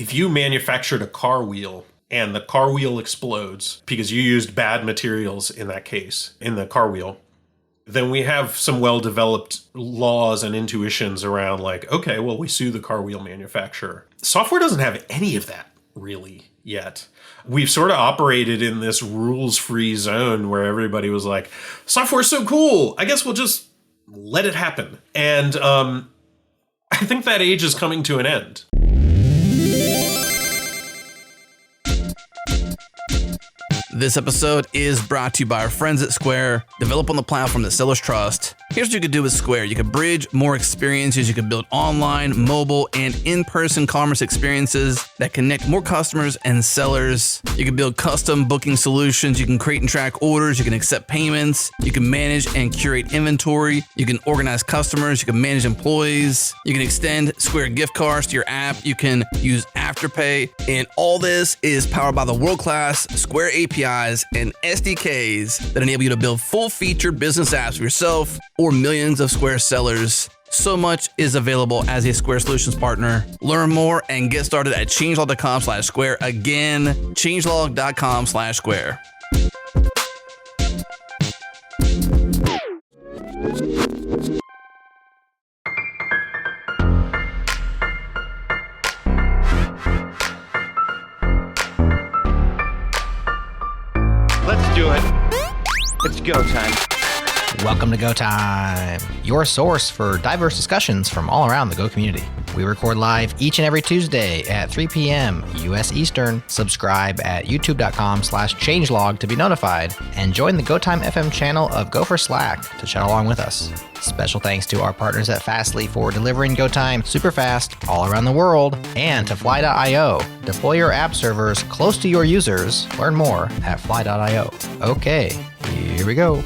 if you manufactured a car wheel and the car wheel explodes because you used bad materials in that case, in the car wheel, then we have some well-developed laws and intuitions around like, okay, well, we sue the car wheel manufacturer. Software doesn't have any of that really yet. We've sort of operated in this rules-free zone where everybody was like, software's so cool, I guess we'll just let it happen. And I think that age is coming to an end. This episode is brought to you by our friends at Square. Develop on the platform that sellers trust. Here's what you could do with Square. You could bridge more experiences. You can build online, mobile, and in-person commerce experiences that connect more customers and sellers. You can build custom booking solutions. You can create and track orders. You can accept payments. You can manage and curate inventory. You can organize customers. You can manage employees. You can extend Square gift cards to your app. You can use Afterpay. And all this is powered by the world-class Square APIs and SDKs that enable you to build full-featured business apps for yourself or millions of Square sellers. So much is available as a Square Solutions partner. Learn more and get started at changelog.com/square. Again, changelog.com/square. Let's do it. It's go time. Welcome to Go Time, your source for diverse discussions from all around the Go community. We record live each and every Tuesday at 3 p.m. U.S. Eastern. Subscribe at youtube.com/changelog to be notified, and join the Go Time FM channel of Go for Slack to chat along with us. Special thanks to our partners at Fastly for delivering Go Time super fast all around the world, and to Fly.io. Deploy your app servers close to your users. Learn more at Fly.io. Okay, here we go.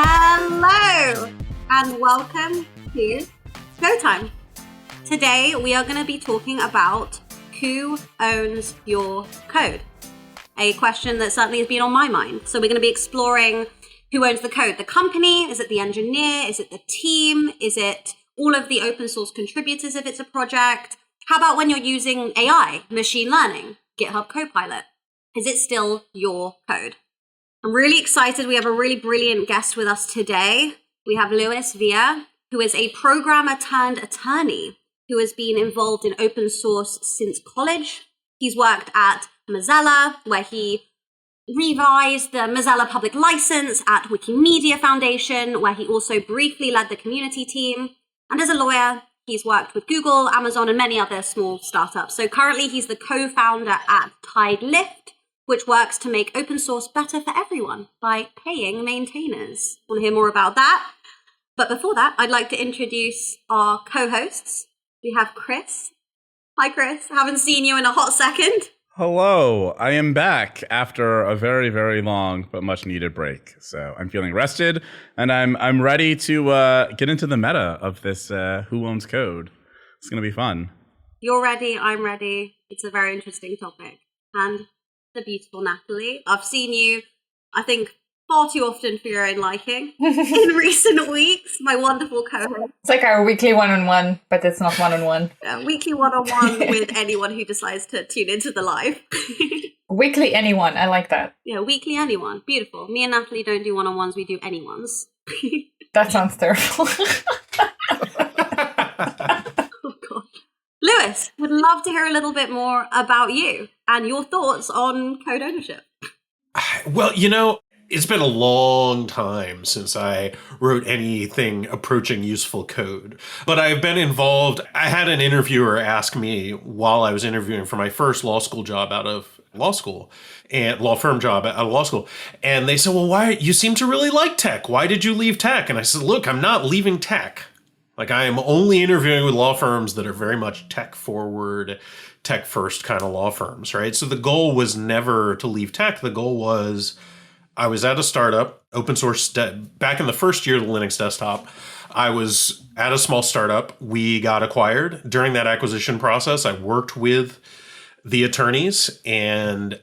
Hello and welcome to Go Time. Today we are going to be talking about who owns your code. A question that certainly has been on my mind. So we're going to be exploring who owns the code. The company? Is it the engineer? Is it the team? Is it all of the open source contributors if it's a project? How about when you're using AI, machine learning, GitHub Copilot? Is it still your code? I'm really excited. We have a really brilliant guest with us today. We have Luis Villa, who is a programmer turned attorney who has been involved in open source since college. He's worked at Mozilla, where he revised the Mozilla public license, at Wikimedia Foundation, where he also briefly led the community team. And as a lawyer, he's worked with Google, Amazon, and many other small startups. So currently he's the co-founder at TideLift, which works to make open source better for everyone by paying maintainers. Want to hear more about that? But before that, I'd like to introduce our co-hosts. We have Chris. Hi, Chris. Haven't seen you in a hot second. Hello. I am back after a very, very long but much needed break. So I'm feeling rested, and I'm ready to get into the meta of this Who Owns Code. It's going to be fun. You're ready. I'm ready. It's a very interesting topic. And the beautiful Natalie. I've seen you, I think, far too often for your own liking in recent weeks. My wonderful co-host. It's like our weekly one-on-one, but it's not one-on-one. Weekly one-on-one with anyone who decides to tune into the live. Weekly anyone, I like that. Yeah, weekly anyone. Beautiful. Me and Natalie don't do one-on-ones, we do anyone's. That sounds terrible. Oh, God. Luis, would love to hear a little bit more about you and your thoughts on code ownership. Well, you know, it's been a long time since I wrote anything approaching useful code, but I've been involved. I had an interviewer ask me while I was interviewing for my first law school job out of law school and law firm job out of law school. And they said, well, why, you seem to really like tech. Why did you leave tech? And I said, look, I'm not leaving tech. Like, I am only interviewing with law firms that are very much tech forward, tech first kind of law firms, right? So the goal was never to leave tech. The goal was, I was at a startup, open source, back in the first year of the Linux desktop. I was at a small startup. We got acquired. During that acquisition process, I worked with the attorneys, and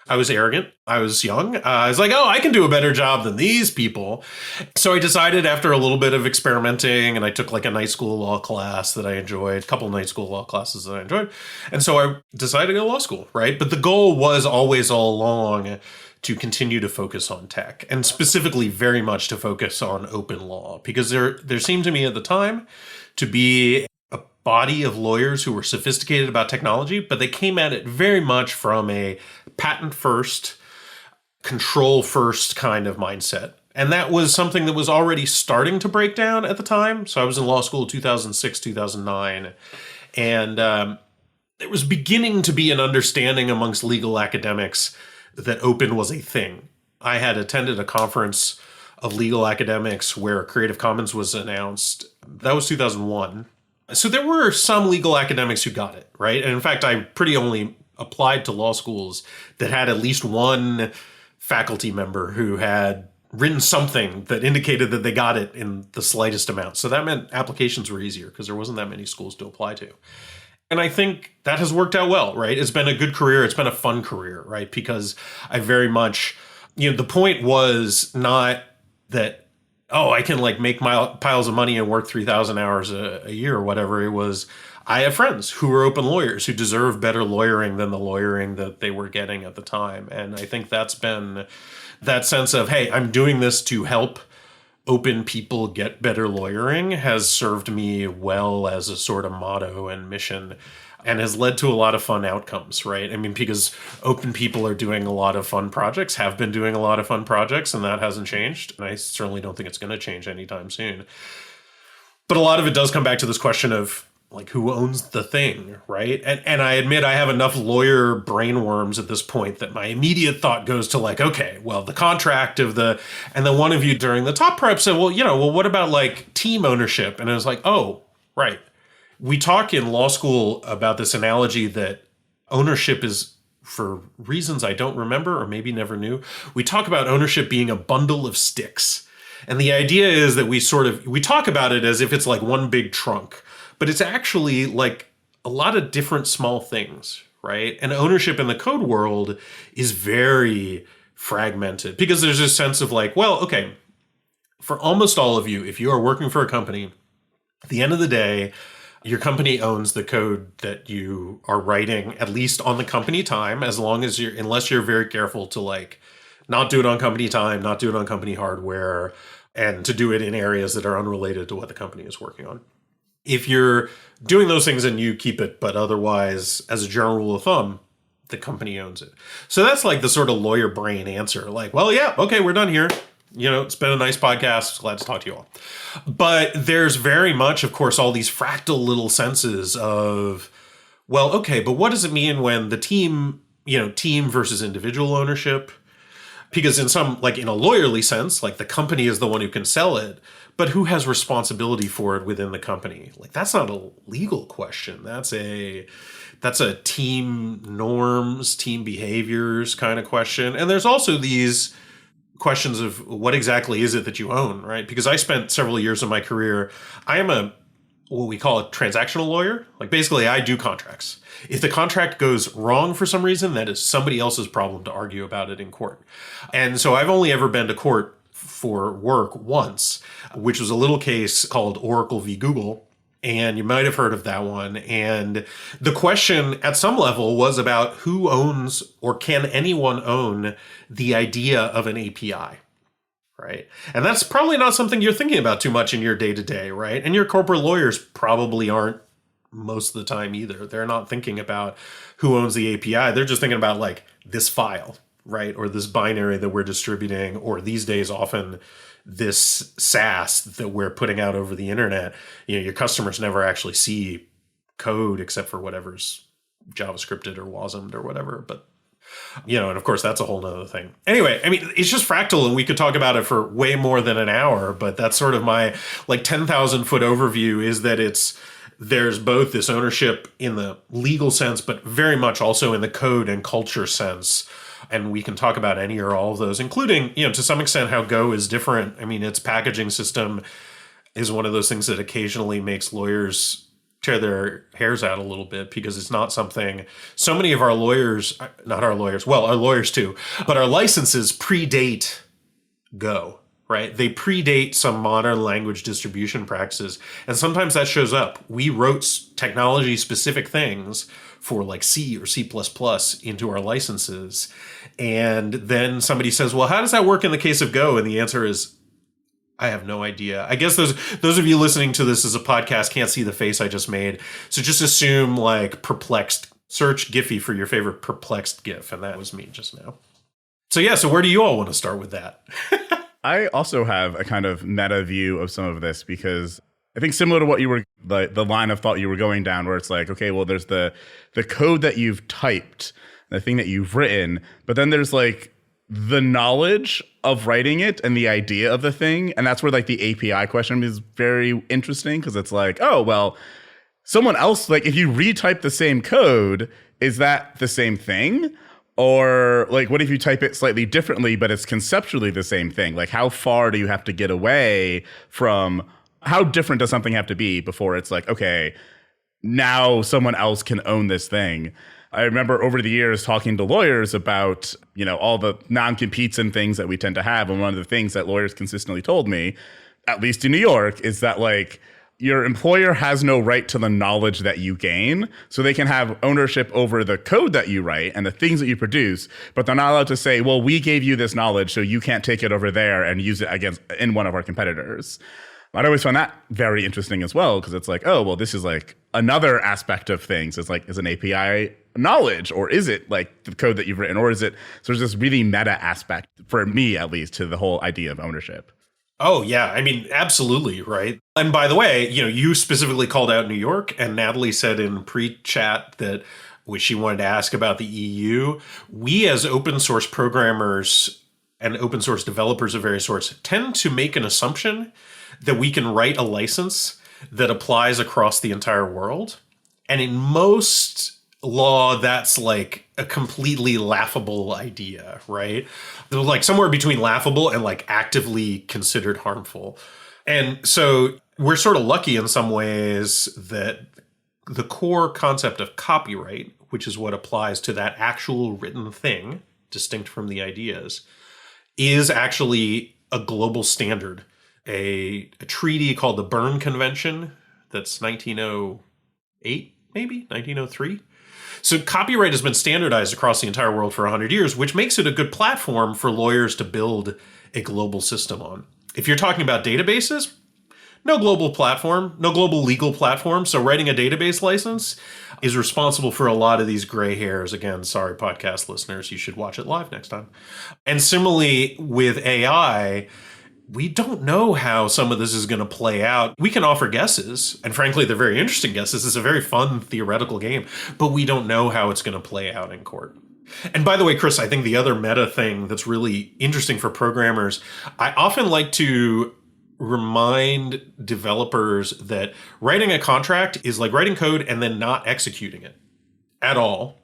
I was arrogant. I was young. I was like, oh, I can do a better job than these people. So I decided after a little bit of experimenting, and I took like a night school law class that I enjoyed, a couple of night school law classes that I enjoyed. And so I decided to go to law school, right? But the goal was always all along to continue to focus on tech, and specifically very much to focus on open law, because there seemed to me at the time to be a body of lawyers who were sophisticated about technology, but they came at it very much from a patent first, control first kind of mindset. And that was something that was already starting to break down at the time. So I was in law school 2006, 2009. And there was beginning to be an understanding amongst legal academics that open was a thing. I had attended a conference of legal academics where Creative Commons was announced. That was 2001. So there were some legal academics who got it, right? And in fact, I pretty only applied to law schools that had at least one faculty member who had written something that indicated that they got it in the slightest amount. So that meant applications were easier because there wasn't that many schools to apply to. And I think that has worked out well, right? It's been a good career. It's been a fun career, right? Because I very much, the point was not that, oh, I can like make my piles of money and work 3,000 hours a year or whatever. It was, I have friends who are open lawyers who deserve better lawyering than the lawyering that they were getting at the time. And I think that's been that sense of, hey, I'm doing this to help open people get better lawyering has served me well as a sort of motto and mission, and has led to a lot of fun outcomes, right? I mean, because open people are doing a lot of fun projects, have been doing a lot of fun projects, and that hasn't changed. And I certainly don't think it's going to change anytime soon. But a lot of it does come back to this question of, like, who owns the thing, right? And I admit I have enough lawyer brainworms at this point that my immediate thought goes to like, okay, well, the contract of the, and then one of you during the top prep said, well, what about like team ownership? And I was like, oh, right. We talk in law school about this analogy that ownership is, for reasons I don't remember or maybe never knew, we talk about ownership being a bundle of sticks. And the idea is that we talk about it as if it's like one big trunk. But it's actually like a lot of different small things, right? And ownership in the code world is very fragmented because there's this sense of like, well, okay, for almost all of you, if you are working for a company, at the end of the day, your company owns the code that you are writing, at least on the company time, unless you're very careful to like not do it on company time, not do it on company hardware, and to do it in areas that are unrelated to what the company is working on. If you're doing those things and you keep it, but otherwise, as a general rule of thumb, the company owns it. So that's like the sort of lawyer brain answer. Like, well, yeah, okay, we're done here. It's been a nice podcast. Glad to talk to you all. But there's very much, of course, all these fractal little senses of, well, okay, but what does it mean when the team versus individual ownership? Because in a lawyerly sense, like the company is the one who can sell it, but who has responsibility for it within the company? Like that's not a legal question. That's a team norms, team behaviors kind of question. And there's also these questions of what exactly is it that you own, right? Because I spent several years of my career, I am what we call a transactional lawyer. Like basically I do contracts. If the contract goes wrong for some reason, that is somebody else's problem to argue about it in court. And so I've only ever been to court for work once, which was a little case called Oracle v. Google. And you might have heard of that one. And the question at some level was about who owns, or can anyone own, the idea of an API, right? And that's probably not something you're thinking about too much in your day-to-day, right? And your corporate lawyers probably aren't most of the time either. They're not thinking about who owns the API. They're just thinking about like this file, right? Or this binary that we're distributing, or these days often this SaaS that we're putting out over the internet. Your customers never actually see code except for whatever's JavaScripted or WASM'd or whatever. But, and of course that's a whole nother thing. Anyway, I mean, it's just fractal and we could talk about it for way more than an hour, but that's sort of my like 10,000 foot overview is that there's both this ownership in the legal sense, but very much also in the code and culture sense. And we can talk about any or all of those, including, to some extent how Go is different. I mean, its packaging system is one of those things that occasionally makes lawyers tear their hairs out a little bit because it's not something so many of our lawyers, not our lawyers, well, our lawyers too, but our licenses predate Go, right? They predate some modern language distribution practices. And sometimes that shows up. We wrote technology specific things for like C or C++ into our licenses. And then somebody says, well, how does that work in the case of Go? And the answer is, I have no idea. I guess those of you listening to this as a podcast can't see the face I just made. So just assume like perplexed. Search Giphy for your favorite perplexed GIF. And that was me just now. So where do you all want to start with that? I also have a kind of meta view of some of this because I think similar to what you were, the line of thought you were going down, where it's like, okay, well, there's the code that you've typed, the thing that you've written, but then there's like the knowledge of writing it and the idea of the thing. And that's where like the API question is very interesting because it's like, oh, well, someone else, like if you retype the same code, is that the same thing? Or like, what if you type it slightly differently, but it's conceptually the same thing? Like, how far do you have to get away from, how different does something have to be before it's like, okay, now someone else can own this thing? I remember over the years talking to lawyers about, you know, all the non-competes and things that we tend to have. And one of the things that lawyers consistently told me, at least in New York, is that like, your employer has no right to the knowledge that you gain, so they can have ownership over the code that you write and the things that you produce, but they're not allowed to say, well, we gave you this knowledge, so you can't take it over there and use it in one of our competitors. I always found that very interesting as well, because it's like, oh, well, this is like another aspect of things. It's like, is an API knowledge, or is it like the code that you've written, or is it, so there's this really meta aspect, for me at least, to the whole idea of ownership. Oh, yeah. I mean, absolutely, right? And by the way, you know, you specifically called out New York, and Natalie said in pre-chat that which she wanted to ask about the EU. We as open source programmers and open source developers of various sorts tend to make an assumption that we can write a license that applies across the entire world. And in most law, that's like a completely laughable idea, right? Like somewhere between laughable and like actively considered harmful. And so we're sort of lucky in some ways that the core concept of copyright, which is what applies to that actual written thing, distinct from the ideas, is actually a global standard. A treaty called the Berne Convention, that's 1908, maybe 1903. So copyright has been standardized across the entire world for 100 years, which makes it a good platform for lawyers to build a global system on. If you're talking about databases, no global platform, no global legal platform. So writing a database license is responsible for a lot of these gray hairs. Again, sorry, podcast listeners, you should watch it live next time. And similarly with AI, we don't know how some of this is going to play out. We can offer guesses, and frankly, they're very interesting guesses. It's a very fun theoretical game, but we don't know how it's going to play out in court. And by the way, Chris, I think the other meta thing that's really interesting for programmers, I often like to remind developers that writing a contract is like writing code and then not executing it at all.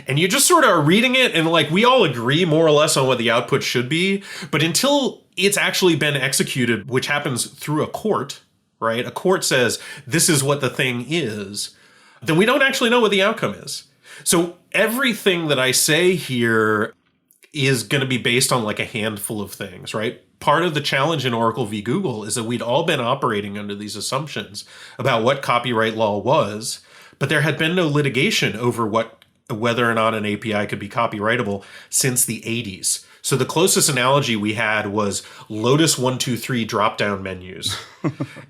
And you just sort of are reading it and like we all agree more or less on what the output should be. But until it's actually been executed, which happens through a court, right? A court says this is what the thing is, then we don't actually know what the outcome is. So everything that I say here is going to be based on like a handful of things, right? Part of the challenge in Oracle v. Google is that we'd all been operating under these assumptions about what copyright law was, but there had been no litigation over whether or not an API could be copyrightable since the 80s. So the closest analogy we had was Lotus 123 drop-down menus.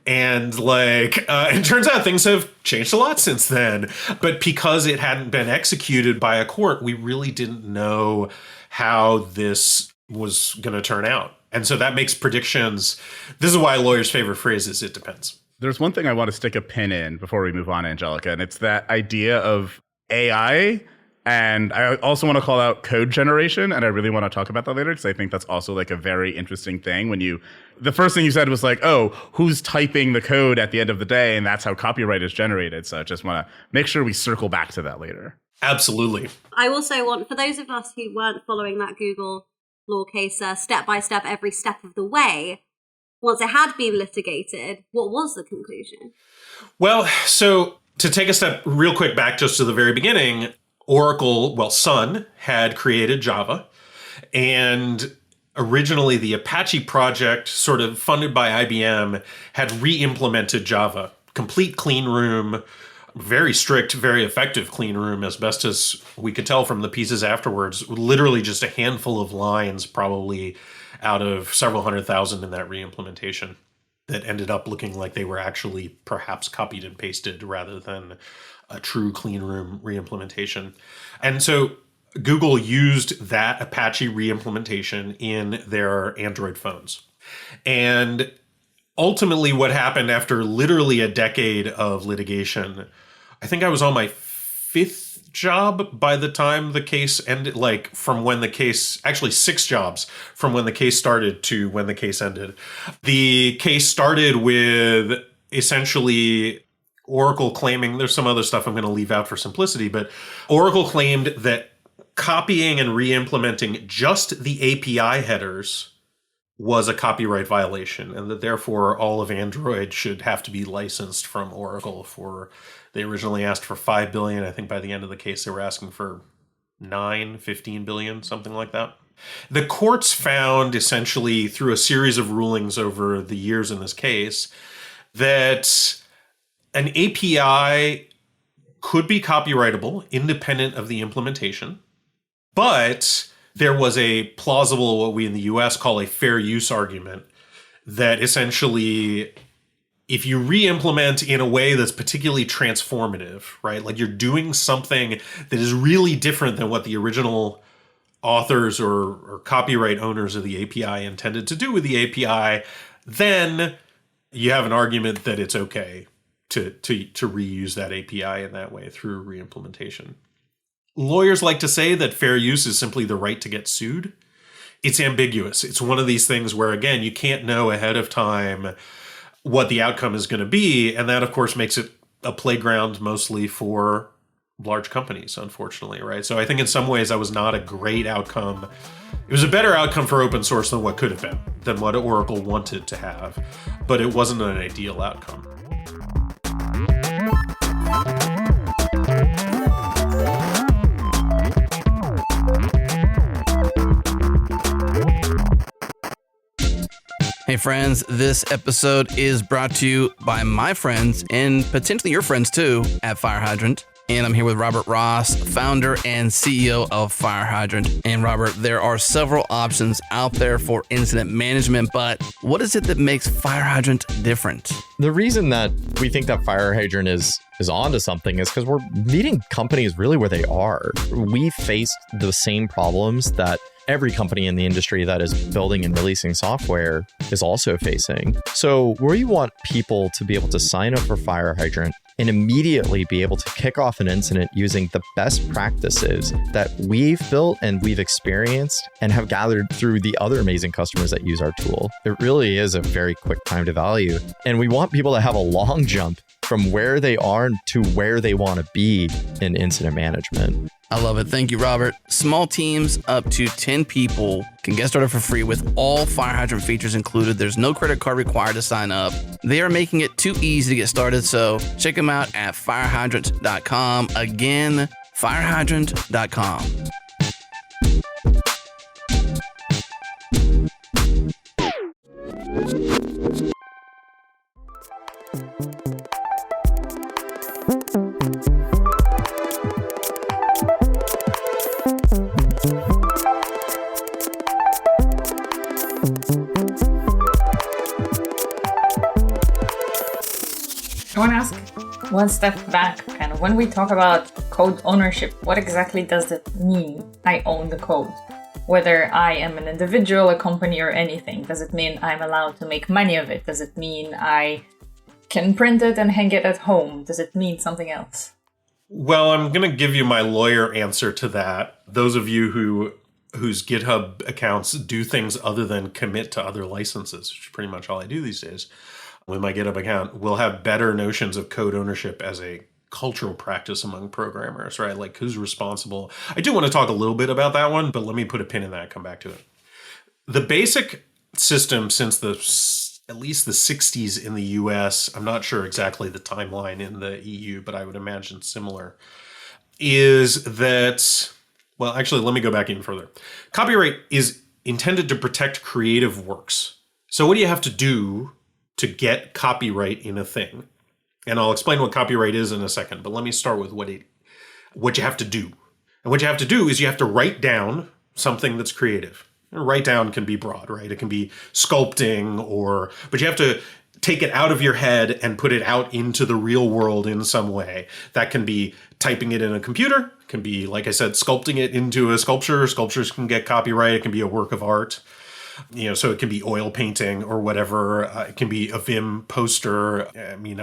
And like, it turns out things have changed a lot since then. But because it hadn't been executed by a court, we really didn't know how this was going to turn out. And so that makes predictions. This is why a lawyer's favorite phrase is, it depends. There's one thing I want to stick a pin in before we move on, Angelica, and it's that idea of AI. And I also want to call out code generation, and I really want to talk about that later because I think that's also like a very interesting thing. The first thing you said was like, oh, who's typing the code at the end of the day, and that's how copyright is generated. So I just want to make sure we circle back to that later. Absolutely. I also want, for those of us who weren't following that Google law case step by step, every step of the way, once it had been litigated, what was the conclusion? Well, so To take a step real quick back just to the very beginning, Sun had created Java, and originally the Apache project, sort of funded by IBM, had re-implemented Java. Complete clean room, very strict, very effective clean room, as best as we could tell from the pieces afterwards. Literally just a handful of lines, probably out of several 100,000 in that re-implementation, that ended up looking like they were actually perhaps copied and pasted rather than a true clean room re-implementation. And so Google used that Apache re-implementation in their Android phones. And ultimately what happened after literally a decade of litigation, I think I was on my fifth job by the time the case ended, like from when the case, actually 6 jobs from when the case started to when the case ended. The case started with essentially Oracle claiming, there's some other stuff I'm going to leave out for simplicity, but Oracle claimed that copying and re-implementing just the API headers was a copyright violation, and that therefore all of Android should have to be licensed from Oracle for, they originally asked for 5 billion. I think by the end of the case, they were asking for 15 billion, something like that. The courts found essentially through a series of rulings over the years in this case that an API could be copyrightable independent of the implementation, but there was a plausible, what we in the US call a fair use argument, that essentially if you re-implement in a way that's particularly transformative, right? Like you're doing something that is really different than what the original authors or copyright owners of the API intended to do with the API, then you have an argument that it's okay to reuse that API in that way through re-implementation. Lawyers like to say that fair use is simply the right to get sued. It's ambiguous. It's one of these things where, again, you can't know ahead of time what the outcome is going to be. And that, of course, makes it a playground mostly for large companies, unfortunately, right? So I think in some ways that was not a great outcome. It was a better outcome for open source than what could have been, than what Oracle wanted to have. But it wasn't an ideal outcome. Hey friends, this episode is brought to you by my friends and potentially your friends too at Fire Hydrant. And I'm here with Robert Ross, founder and CEO of Fire Hydrant. And Robert, there are several options out there for incident management, but what is it that makes Fire Hydrant different? The reason that we think that Fire Hydrant is onto something is because we're meeting companies really where they are. We faced the same problems that every company in the industry that is building and releasing software is also facing. So we want people to be able to sign up for Fire Hydrant and immediately be able to kick off an incident using the best practices that we've built and we've experienced and have gathered through the other amazing customers that use our tool. It really is a very quick time to value. And we want people to have a long jump from where they are to where they want to be in incident management. I love it. Thank you, Robert. Small teams up to 10 people can get started for free with all Fire Hydrant features included. There's no credit card required to sign up. They are making it too easy to get started, so check them out at firehydrant.com. Again, firehydrant.com. I want to ask one step back, kind of. When we talk about code ownership, what exactly does that mean? I own the code. Whether I am an individual, a company, or anything. Does it mean I'm allowed to make money of it? Does it mean I can print it and hang it at home? Does it mean something else? Well, I'm going to give you my lawyer answer to that. Those of you whose GitHub accounts do things other than commit to other licenses, which is pretty much all I do these days, with my GitHub account, will have better notions of code ownership as a cultural practice among programmers, right? Like who's responsible. I do want to talk a little bit about that one, but let me put a pin in that and come back to it. The basic system since the at least the 60s in the US, I'm not sure exactly the timeline in the EU, but I would imagine similar, is that, well, actually, let me go back even further. Copyright is intended to protect creative works. So what do you have to do to get copyright in a thing? And I'll explain what copyright is in a second, but let me start with what you have to do. And what you have to do is you have to write down something that's creative. Write down can be broad, right? It can be sculpting but you have to take it out of your head and put it out into the real world in some way. That can be typing it in a computer, can be, like I said, sculpting it into a sculpture. Sculptures can get copyright. It can be a work of art. So it can be oil painting or whatever. It can be a Vim poster. I mean,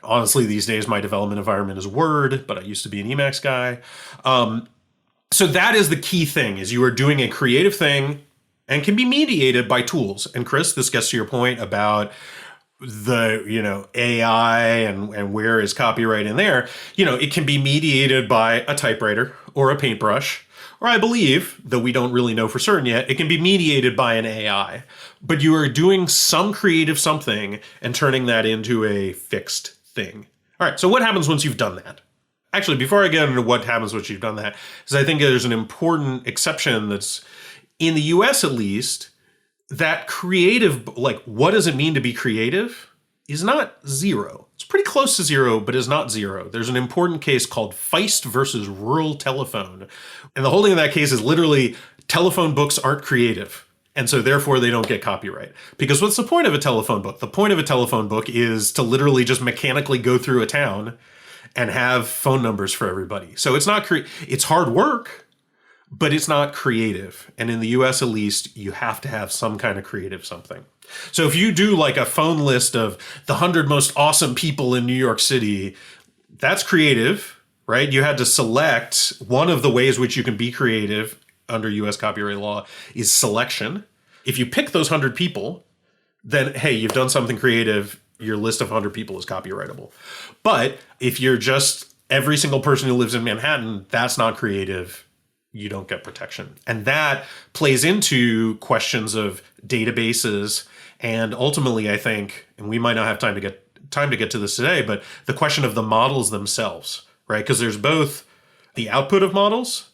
honestly, these days, my development environment is Word, but I used to be an Emacs guy. So that is the key thing, is you are doing a creative thing and can be mediated by tools. And Chris, this gets to your point about the, AI and where is copyright in there. It can be mediated by a typewriter or a paintbrush, or I believe, though we don't really know for certain yet, it can be mediated by an AI. But you are doing some creative something and turning that into a fixed thing. All right, so what happens once you've done that? Actually, before I get into what happens once you've done that, is I think there's an important exception that's, in the US at least, that creative, like what does it mean to be creative, is not zero. It's pretty close to zero, but is not zero. There's an important case called Feist versus Rural Telephone. And the holding of that case is literally telephone books aren't creative. And so therefore they don't get copyright. Because what's the point of a telephone book? The point of a telephone book is to literally just mechanically go through a town and have phone numbers for everybody. So it's not it's hard work, but it's not creative. And in the US at least, you have to have some kind of creative something. So if you do like a phone list of the 100 most awesome people in New York City, that's creative, right? You had to select one of the ways which you can be creative under US copyright law is selection. If you pick those 100 people, then hey, you've done something creative. Your list of 100 people is copyrightable. But if you're just every single person who lives in Manhattan, that's not creative. You don't get protection. And that plays into questions of databases. And ultimately, I think, and we might not have time to get to this today, but the question of the models themselves, right? Because there's both the output of models,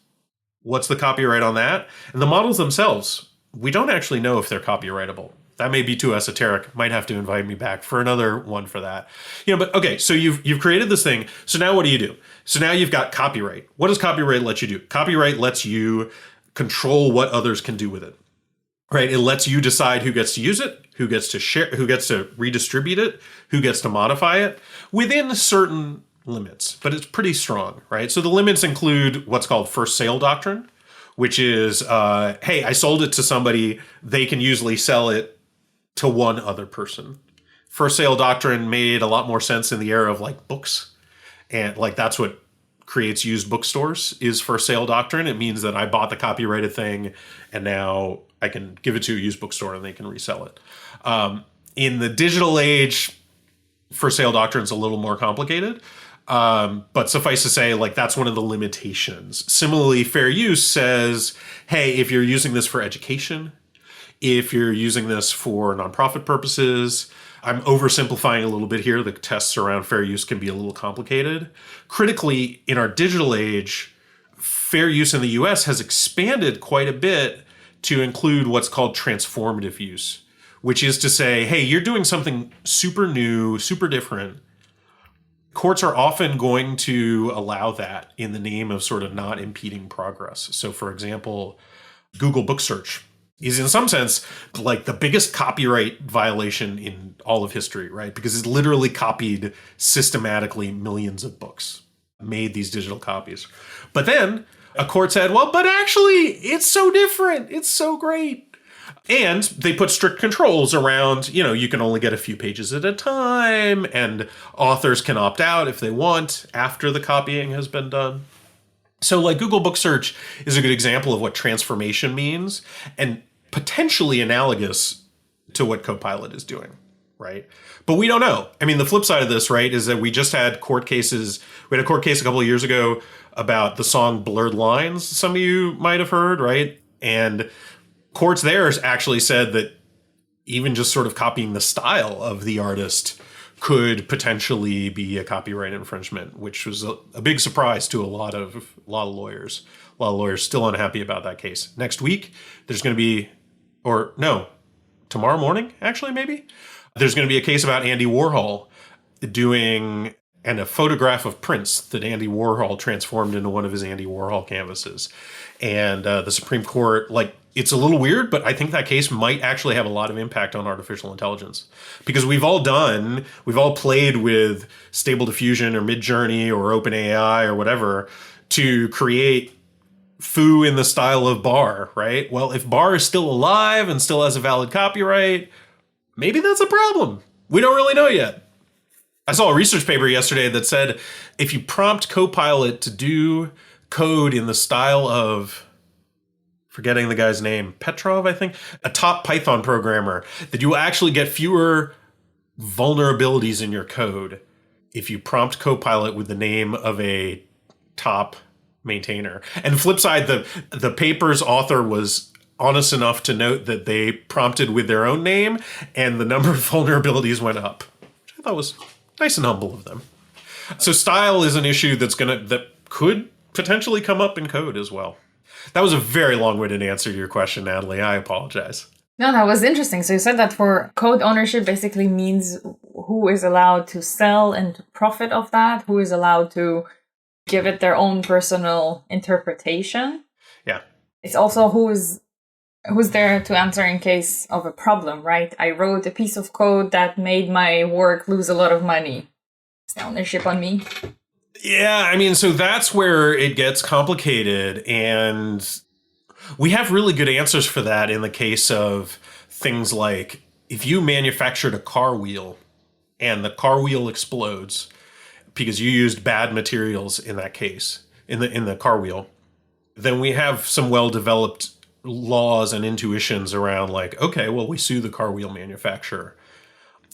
what's the copyright on that? And the models themselves, we don't actually know if they're copyrightable. That may be too esoteric. Might have to invite me back for another one for that. But okay, so you've created this thing. So now what do? So now you've got copyright. What does copyright let you do? Copyright lets you control what others can do with it. Right? It lets you decide who gets to use it, who gets to share, who gets to redistribute it, who gets to modify it within certain limits, but it's pretty strong, right? So the limits include what's called first sale doctrine, which is, hey, I sold it to somebody, they can usually sell it to one other person. First sale doctrine made a lot more sense in the era of like books. And like that's what creates used bookstores is first sale doctrine. It means that I bought the copyrighted thing and now I can give it to a used bookstore and they can resell it. In the digital age, first sale doctrine is a little more complicated. But suffice to say, like that's one of the limitations. Similarly, fair use says, hey, if you're using this for education, if you're using this for nonprofit purposes, I'm oversimplifying a little bit here. The tests around fair use can be a little complicated. Critically, in our digital age, fair use in the US has expanded quite a bit to include what's called transformative use, which is to say, hey, you're doing something super new, super different. Courts are often going to allow that in the name of sort of not impeding progress. So for example, Google Book Search is in some sense like the biggest copyright violation in all of history, right? Because it's literally copied systematically millions of books, made these digital copies. But then a court said, well, but actually it's so different. It's so great. And they put strict controls around, you can only get a few pages at a time and authors can opt out if they want after the copying has been done. So like Google Book Search is a good example of what transformation means and potentially analogous to what Copilot is doing, right? But we don't know. I mean, the flip side of this, right, is that we just had court cases. We had a court case a couple of years ago about the song Blurred Lines, some of you might have heard, right? And courts there actually said that, even just sort of copying the style of the artist could potentially be a copyright infringement, which was a big surprise to a lot of lawyers. A lot of lawyers still unhappy about that case. Next week, there's going to be, or no, tomorrow morning, actually, maybe, there's going to be a case about Andy Warhol doing a photograph of Prince that Andy Warhol transformed into one of his Andy Warhol canvases. And the Supreme Court, it's a little weird, but I think that case might actually have a lot of impact on artificial intelligence. Because we've all played with Stable Diffusion or Midjourney or OpenAI or whatever to create foo in the style of Bar, right? Well, if Bar is still alive and still has a valid copyright, maybe that's a problem. We don't really know yet. I saw a research paper yesterday that said if you prompt Copilot to do code in the style of, forgetting the guy's name, Petrov, I think, a top Python programmer, that you will actually get fewer vulnerabilities in your code if you prompt Copilot with the name of a top maintainer. And flip side, the paper's author was honest enough to note that they prompted with their own name and the number of vulnerabilities went up, which I thought was nice and humble of them. So style is an issue that could potentially come up in code as well. That was a very long-winded answer to your question, Natalie. I apologize. No, that was interesting. So you said that for code ownership basically means who is allowed to sell and to profit of that, who is allowed to give it their own personal interpretation. Yeah. It's also who's there to answer in case of a problem, right? I wrote a piece of code that made my work lose a lot of money. Is the ownership on me? Yeah, I mean, so that's where it gets complicated. And we have really good answers for that in the case of things like if you manufactured a car wheel and the car wheel explodes because you used bad materials in that case, in the car wheel, then we have some well-developed laws and intuitions around okay, well, we sue the car wheel manufacturer.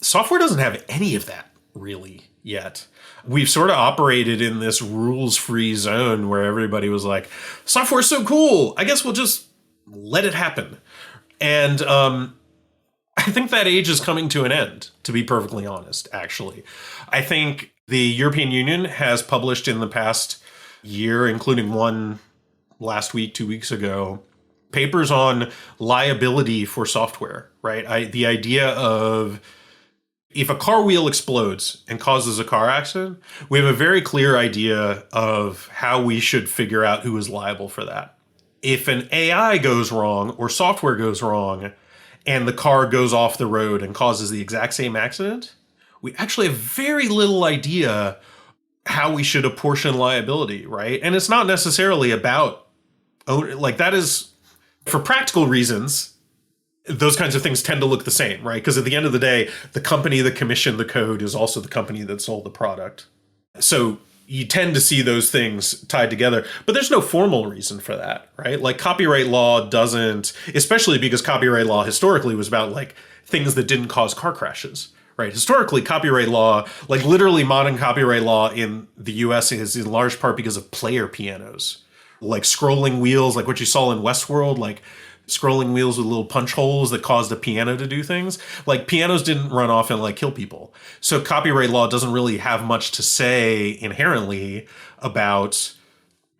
Software doesn't have any of that really yet. We've sort of operated in this rules-free zone where everybody was like, software's so cool, I guess we'll just let it happen. And I think that age is coming to an end, to be perfectly honest, actually. I think the European Union has published in the past year, including one last week, 2 weeks ago, papers on liability for software, right? The idea of if a car wheel explodes and causes a car accident, we have a very clear idea of how we should figure out who is liable for that. If an AI goes wrong or software goes wrong and the car goes off the road and causes the exact same accident, we actually have very little idea how we should apportion liability, right? And it's not necessarily about, that is, for practical reasons, those kinds of things tend to look the same, right? Because at the end of the day, the company that commissioned the code is also the company that sold the product. So you tend to see those things tied together, but there's no formal reason for that, right? Like copyright law doesn't, especially because copyright law historically was about things that didn't cause car crashes, right? Historically, copyright law, literally modern copyright law in the US is in large part because of player pianos, scrolling wheels, what you saw in Westworld, scrolling wheels with little punch holes that caused a piano to do things. Pianos didn't run off and kill people. So copyright law doesn't really have much to say inherently about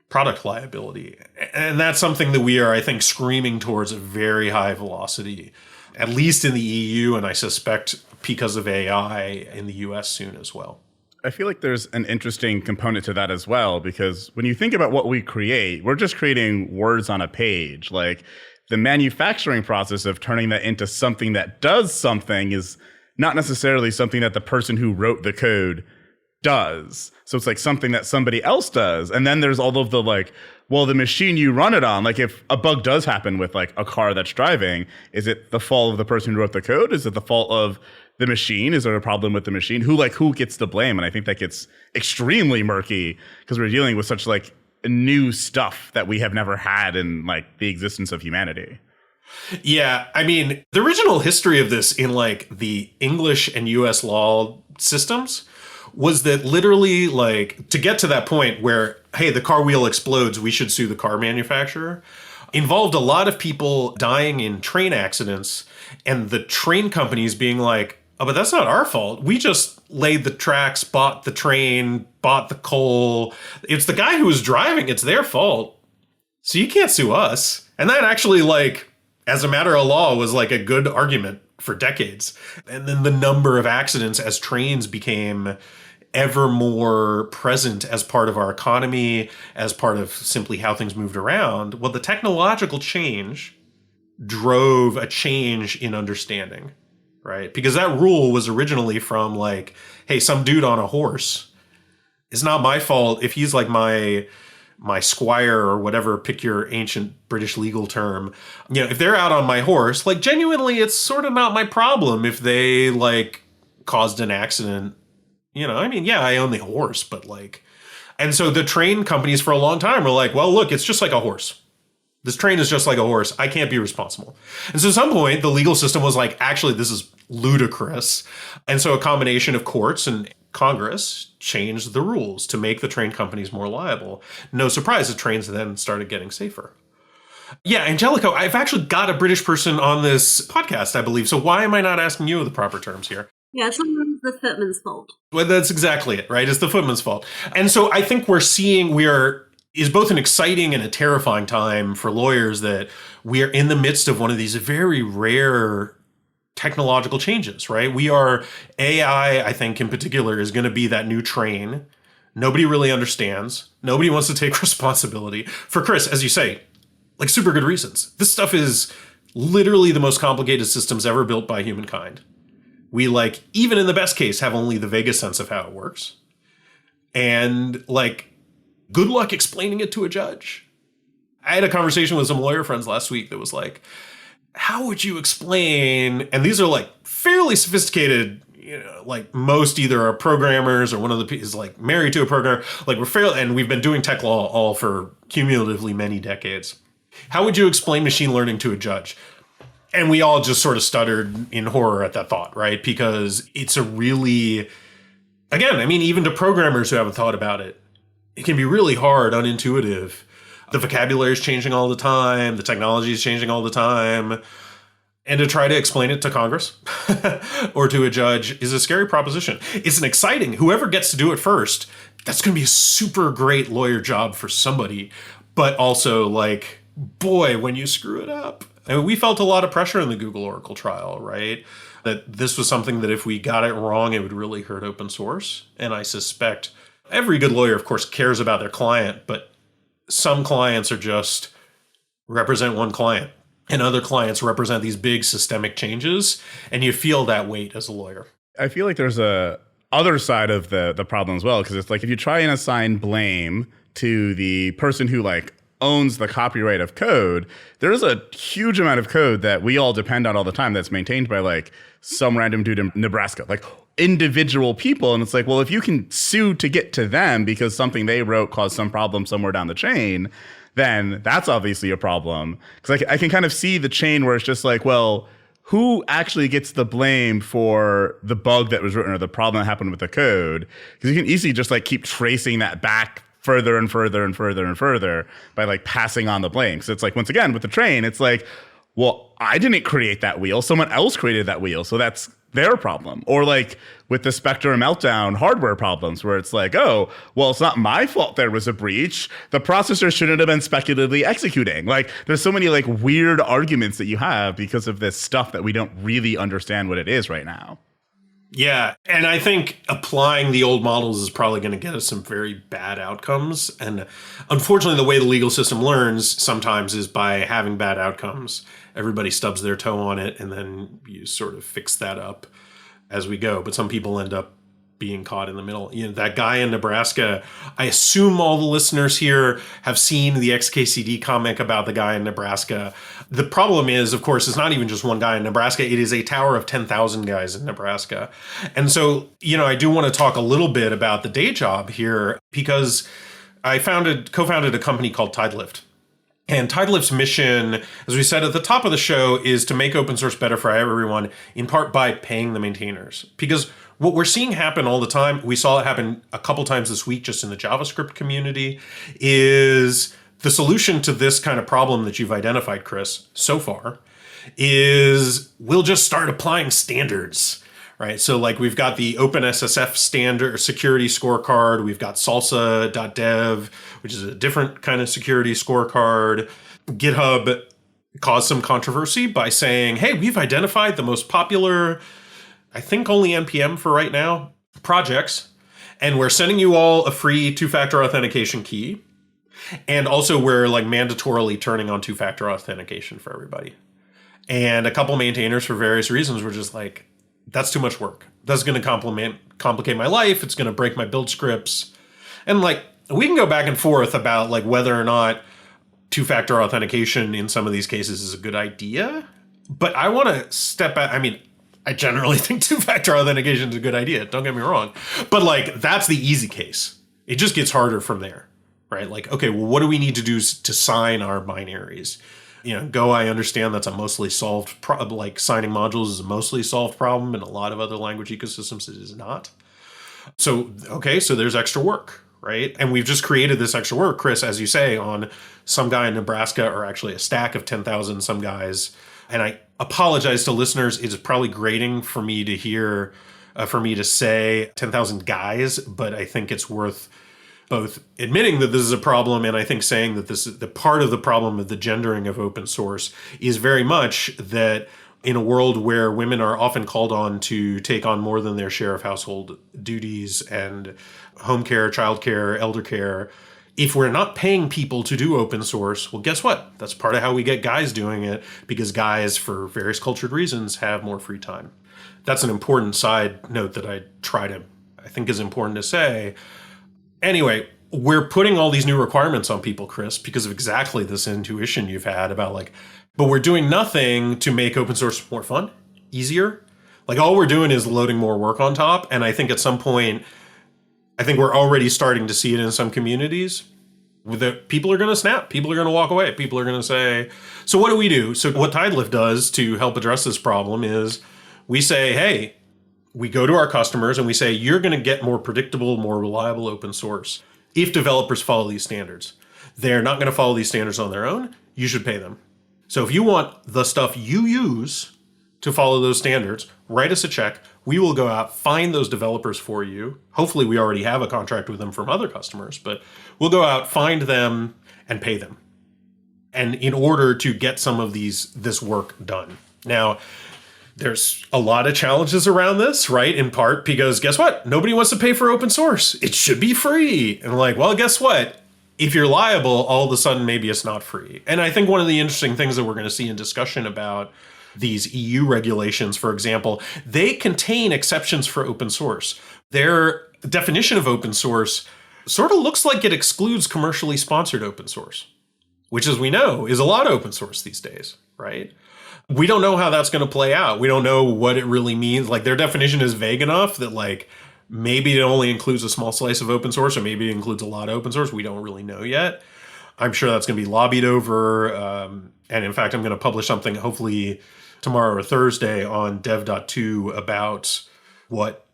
product liability. And that's something that we are, I think, screaming towards a very high velocity, at least in the EU, and I suspect because of AI in the US soon as well. I feel like there's an interesting component to that as well, because when you think about what we create, we're just creating words on a page. The manufacturing process of turning that into something that does something is not necessarily something that the person who wrote the code does. So it's something that somebody else does. And then there's all of the the machine you run it on, if a bug does happen with a car that's driving, is it the fault of the person who wrote the code? Is it the fault of the machine? Is there a problem with the machine? Who gets the blame? And I think that gets extremely murky because we're dealing with such new stuff that we have never had in the existence of humanity. Yeah, I mean, the original history of this in the English and US law systems was that literally to get to that point where, hey, the car wheel explodes, we should sue the car manufacturer. involved a lot of people dying in train accidents, and the train companies being like, oh, but that's not our fault. We just laid the tracks, bought the train, bought the coal. It's the guy who was driving. It's their fault. So you can't sue us. And that actually, like, as a matter of law, was like a good argument for decades. And then the number of accidents as trains became ever more present as part of our economy, as part of simply how things moved around. Well, the technological change drove a change in understanding, right? Because that rule was originally from like, hey, some dude on a horse, it's not my fault if he's like my squire or whatever, pick your ancient British legal term. You know, if they're out on my horse, like genuinely, it's sort of not my problem if they like caused an accident. You know, I mean, yeah, I own the horse, but like, and so the train companies for a long time were like, well, look, it's just like a horse. This train is just like a horse. I can't be responsible. And so at some point, the legal system was like, actually, this is ludicrous. And so a combination of courts and Congress changed the rules to make the train companies more liable. No surprise, the trains then started getting safer. Yeah, Angelico, I've actually got a British person on this podcast, I believe. So why am I not asking you the proper terms here? Yeah, sometimes the footman's fault. Well, that's exactly it, right? It's the footman's fault. And so I think is both an exciting and a terrifying time for lawyers that we are in the midst of one of these very rare technological changes, right? AI, I think in particular, is going to be that new train. Nobody really understands. Nobody wants to take responsibility. For Chris, as you say, like super good reasons. This stuff is literally the most complicated systems ever built by humankind. We like, even in the best case, have only the vaguest sense of how it works. And like, good luck explaining it to a judge. I had a conversation with some lawyer friends last week that was like, how would you explain, and these are like fairly sophisticated, you know, like most either are programmers or one of the is like married to a programmer, like and we've been doing tech law all for cumulatively many decades. How would you explain machine learning to a judge? And we all just sort of stuttered in horror at that thought, right? Because it's a really, again, I mean, even to programmers who haven't thought about it, it can be really hard, unintuitive. The vocabulary is changing all the time. The technology is changing all the time. And to try to explain it to Congress or to a judge is a scary proposition. It's an exciting, whoever gets to do it first, that's going to be a super great lawyer job for somebody. But also like, boy, when you screw it up. I mean, we felt a lot of pressure in the Google Oracle trial, right? That this was something that if we got it wrong, it would really hurt open source. And I suspect every good lawyer, of course, cares about their client, but some clients are just represent one client and other clients represent these big systemic changes. And you feel that weight as a lawyer. I feel like there's a other side of the problem as well, because it's like if you try and assign blame to the person who like owns the copyright of code, there's a huge amount of code that we all depend on all the time that's maintained by like some random dude in Nebraska, like individual people. And it's like, well, if you can sue to get to them because something they wrote caused some problem somewhere down the chain, then that's obviously a problem. Because I can kind of see the chain where it's just like, well, who actually gets the blame for the bug that was written or the problem that happened with the code? Because you can easily just like keep tracing that back further and further and further and further by like passing on the blame. So it's like, once again, with the train, it's like, well, I didn't create that wheel. Someone else created that wheel. So that's their problem. Or like with the Spectre Meltdown hardware problems where it's like, oh, well, it's not my fault there was a breach. The processor shouldn't have been speculatively executing. Like there's so many like weird arguments that you have because of this stuff that we don't really understand what it is right now. Yeah, and I think applying the old models is probably going to get us some very bad outcomes. And unfortunately, the way the legal system learns sometimes is by having bad outcomes. Everybody stubs their toe on it, and then you sort of fix that up as we go. But some people end up being caught in the middle. You know, that guy in Nebraska, I assume all the listeners here have seen the XKCD comic about the guy in Nebraska. The problem is, of course, it's not even just one guy in Nebraska. It is a tower of 10,000 guys in Nebraska. And so, you know, I do want to talk a little bit about the day job here because I co-founded a company called Tidelift. And Tidelift's mission, as we said at the top of the show, is to make open source better for everyone, in part by paying the maintainers. Because what we're seeing happen all the time, we saw it happen a couple times this week just in the JavaScript community, is The solution to this kind of problem that you've identified, Chris, so far is we'll just start applying standards, right? So like we've got the OpenSSF standard security scorecard. We've got salsa.dev, which is a different kind of security scorecard. GitHub caused some controversy by saying, hey, we've identified the most popular, I think only NPM for right now, projects, and we're sending you all a free two-factor authentication key. And also we're like mandatorily turning on two-factor authentication for everybody. And a couple maintainers for various reasons were just like, that's too much work. That's going to complicate my life. It's going to break my build scripts. And like, we can go back and forth about like whether or not two-factor authentication in some of these cases is a good idea. But I want to step back. I mean, I generally think two-factor authentication is a good idea. Don't get me wrong. But like, that's the easy case. It just gets harder from there. Right? Like, okay, well, what do we need to do to sign our binaries? Go, I understand that's a mostly solved problem. Like signing modules is a mostly solved problem. In a lot of other language ecosystems, it is not. So, okay, so there's extra work, right? And we've just created this extra work, Chris, as you say, on some guy in Nebraska, or actually a stack of 10,000 some guys. And I apologize to listeners. It's probably grating for me to hear, for me to say 10,000 guys, but I think it's worth both admitting that this is a problem, and I think saying that this is the part of the problem of the gendering of open source is very much that in a world where women are often called on to take on more than their share of household duties and home care, child care, elder care, if we're not paying people to do open source, well, guess what? That's part of how we get guys doing it, because guys, for various cultured reasons, have more free time. That's an important side note that I think is important to say. Anyway, we're putting all these new requirements on people, Chris, because of exactly this intuition you've had about like, but we're doing nothing to make open source more fun, easier. Like all we're doing is loading more work on top. And I think at some point, I think we're already starting to see it in some communities. People are going to snap. People are going to walk away. People are going to say, so what do we do? So what Tidelift does to help address this problem is we say, hey, we go to our customers and we say, you're going to get more predictable, more reliable open source if developers follow these standards. They're not going to follow these standards on their own. You should pay them. So if you want the stuff you use to follow those standards, write us a check. We will go out, find those developers for you. Hopefully we already have a contract with them from other customers, but we'll go out, find them, and pay them. And in order to get some of this work done. Now, there's a lot of challenges around this, right? In part because guess what? Nobody wants to pay for open source. It should be free. And like, well, guess what? If you're liable, all of a sudden, maybe it's not free. And I think one of the interesting things that we're going to see in discussion about these EU regulations, for example, they contain exceptions for open source. Their definition of open source sort of looks like it excludes commercially sponsored open source, which, as we know, is a lot of open source these days, right? We don't know how that's going to play out. We don't know what it really means. Like their definition is vague enough that like maybe it only includes a small slice of open source, or maybe it includes a lot of open source. We don't really know yet. I'm sure that's going to be lobbied over. And in fact, I'm going to publish something hopefully tomorrow or Thursday on dev.to about what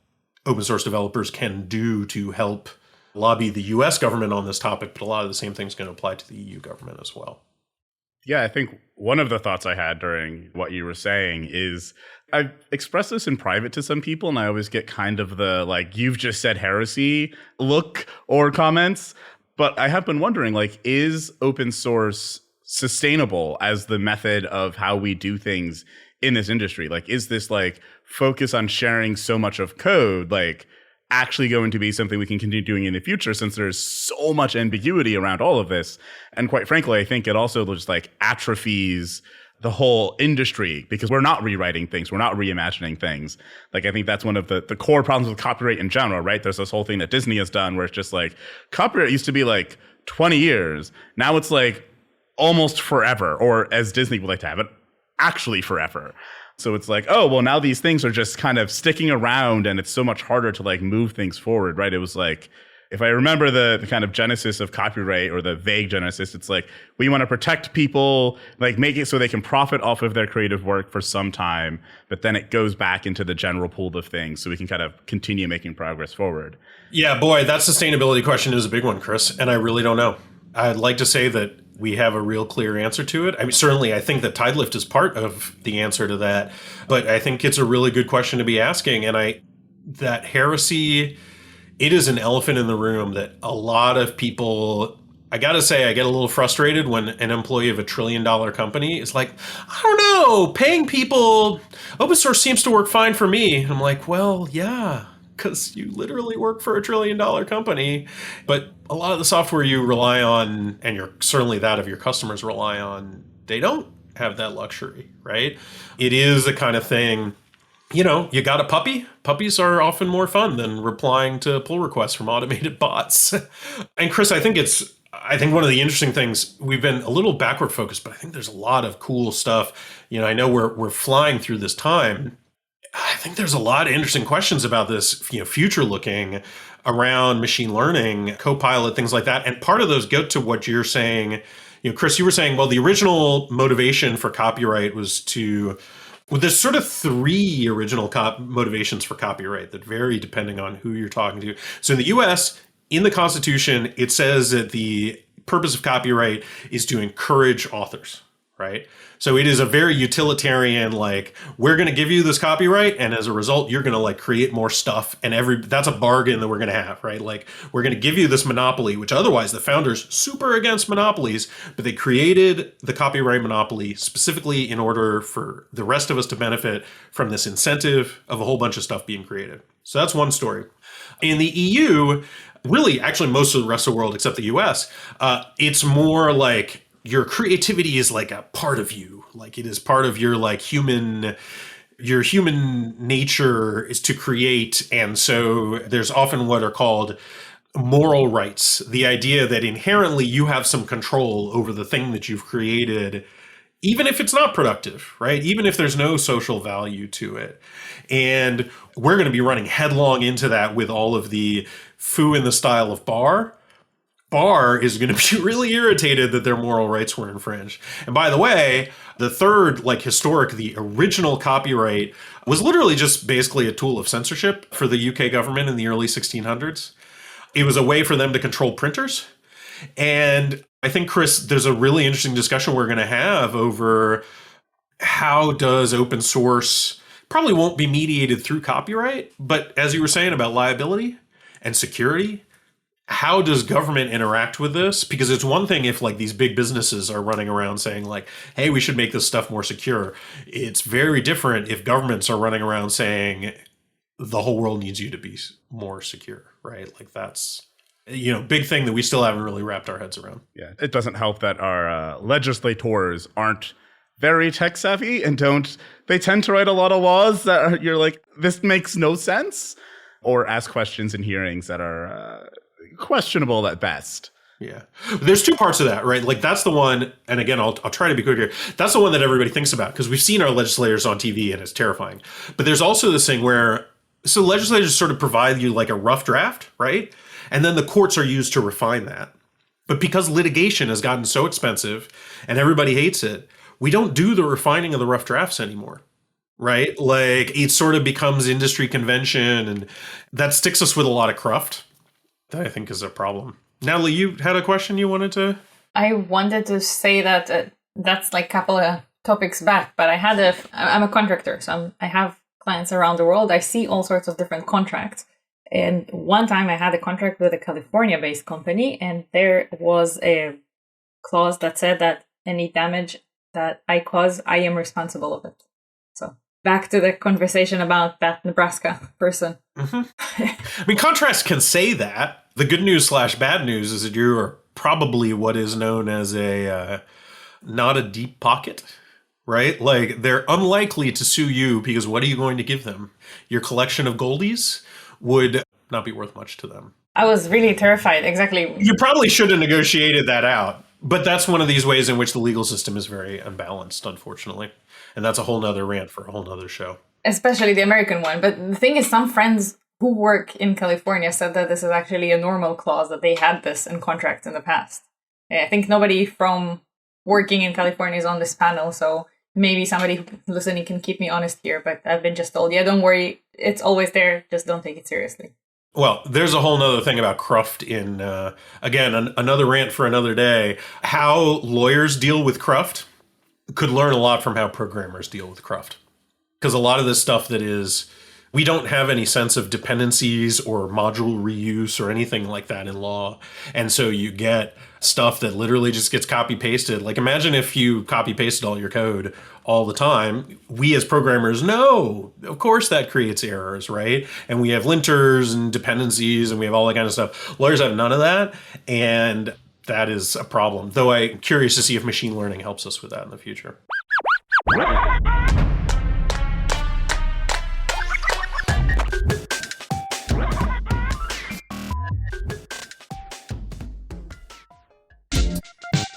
open source developers can do to help lobby the US government on this topic. But a lot of the same things going to apply to the EU government as well. Yeah, I think one of the thoughts I had during what you were saying is I've expressed this in private to some people, and I always get kind of the like, you've just said heresy look or comments. But I have been wondering, like, is open source sustainable as the method of how we do things in this industry? Like, is this like focus on sharing so much of code, like actually going to be something we can continue doing in the future, since there's so much ambiguity around all of this? And quite frankly, I think it also just like atrophies the whole industry, because we're not rewriting things. We're not reimagining things. Like, I think that's one of the core problems with copyright in general, right? There's this whole thing that Disney has done where it's just like copyright used to be like 20 years. Now it's like almost forever, or as Disney would like to have it, actually forever. So it's like, oh, well, now these things are just kind of sticking around and it's so much harder to like move things forward, right? It was like, if I remember the kind of genesis of copyright, or the vague genesis, it's like, we want to protect people, like make it so they can profit off of their creative work for some time, but then it goes back into the general pool of things so we can kind of continue making progress forward. Yeah, boy, that sustainability question is a big one, Chris, and I really don't know. I'd like to say that we have a real clear answer to it. I mean, certainly, I think that Tidelift is part of the answer to that, but I think it's a really good question to be asking. And that heresy, it is an elephant in the room that a lot of people, I gotta say, I get a little frustrated when an employee of $1 trillion company is like, I don't know, paying people, open source seems to work fine for me. And I'm like, well, yeah, because you literally work for $1 trillion company. But a lot of the software you rely on, and certainly that of your customers rely on, they don't have that luxury, right? It is the kind of thing, you got a puppy? Puppies are often more fun than replying to pull requests from automated bots. And Chris, I think one of the interesting things, we've been a little backward focused, but I think there's a lot of cool stuff. I know we're flying through this time. I think there's a lot of interesting questions about this, future looking around machine learning, Copilot, things like that. And part of those go to what you're saying. Chris, you were saying, well, the original motivation for copyright was there's sort of 3 original motivations for copyright that vary depending on who you're talking to. So in the US, in the Constitution, it says that the purpose of copyright is to encourage authors, right? So it is a very utilitarian, we're going to give you this copyright, and as a result, you're going to create more stuff, and that's a bargain that we're going to have, right? We're going to give you this monopoly, which otherwise the founders super against monopolies, but they created the copyright monopoly specifically in order for the rest of us to benefit from this incentive of a whole bunch of stuff being created. So that's one story. In the EU, really, actually most of the rest of the world except the US, it's more like your creativity is like a part of you. It is part of your human nature is to create. And so there's often what are called moral rights. The idea that inherently you have some control over the thing that you've created, even if it's not productive, right? Even if there's no social value to it. And we're going to be running headlong into that with all of the foo in the style of Bar. Bar is going to be really irritated that their moral rights were infringed. And by the way, the third, the original copyright was literally just basically a tool of censorship for the UK government in the early 1600s. It was a way for them to control printers. And I think, Chris, there's a really interesting discussion we're going to have over how does open source probably won't be mediated through copyright, but as you were saying about liability and security, how does government interact with this? Because it's one thing if these big businesses are running around saying hey, we should make this stuff more secure. It's very different if governments are running around saying the whole world needs you to be more secure, right? That's big thing that we still haven't really wrapped our heads around. Yeah, it doesn't help that our legislators aren't very tech savvy and they tend to write a lot of laws that you're this makes no sense, or ask questions in hearings that are questionable at best. Yeah. There's 2 parts of that, right? That's the one, and again, I'll try to be quick here. That's the one that everybody thinks about because we've seen our legislators on TV and it's terrifying. But there's also this thing where, so legislators sort of provide you a rough draft, right? And then the courts are used to refine that. But because litigation has gotten so expensive and everybody hates it, we don't do the refining of the rough drafts anymore. Right? It sort of becomes industry convention, and that sticks us with a lot of cruft. That I think is a problem. Natalie, you had a question you wanted to? I wanted to say that that's a couple of topics back, but I'm a contractor, so I have clients around the world. I see all sorts of different contracts. And one time I had a contract with a California-based company, and there was a clause that said that any damage that I cause, I am responsible of it. So back to the conversation about that Nebraska person. Mm-hmm. Contracts can say that. The good news / bad news is that you are probably what is known as not a deep pocket, right? They're unlikely to sue you because what are you going to give them? Your collection of goldies would not be worth much to them. I was really terrified. Exactly. You probably should have negotiated that out. But that's one of these ways in which the legal system is very unbalanced, unfortunately. And that's a whole nother rant for a whole nother show. Especially the American one. But the thing is, some friends who work in California said that this is actually a normal clause, that they had this in contracts in the past. I think nobody from working in California is on this panel, so maybe somebody listening can keep me honest here. But I've been just told, yeah, don't worry, it's always there, just don't take it seriously. Well, there's a whole nother thing about cruft in, again, another rant for another day. How lawyers deal with cruft could learn a lot from how programmers deal with cruft. Because a lot of this stuff we don't have any sense of dependencies or module reuse or anything like that in law. And so you get stuff that literally just gets copy pasted. Like imagine if you copy pasted all your code all the time. We as programmers know, of course that creates errors, right? And we have linters and dependencies and we have all that kind of stuff. Lawyers have none of that. And that is a problem. Though I'm curious to see if machine learning helps us with that in the future.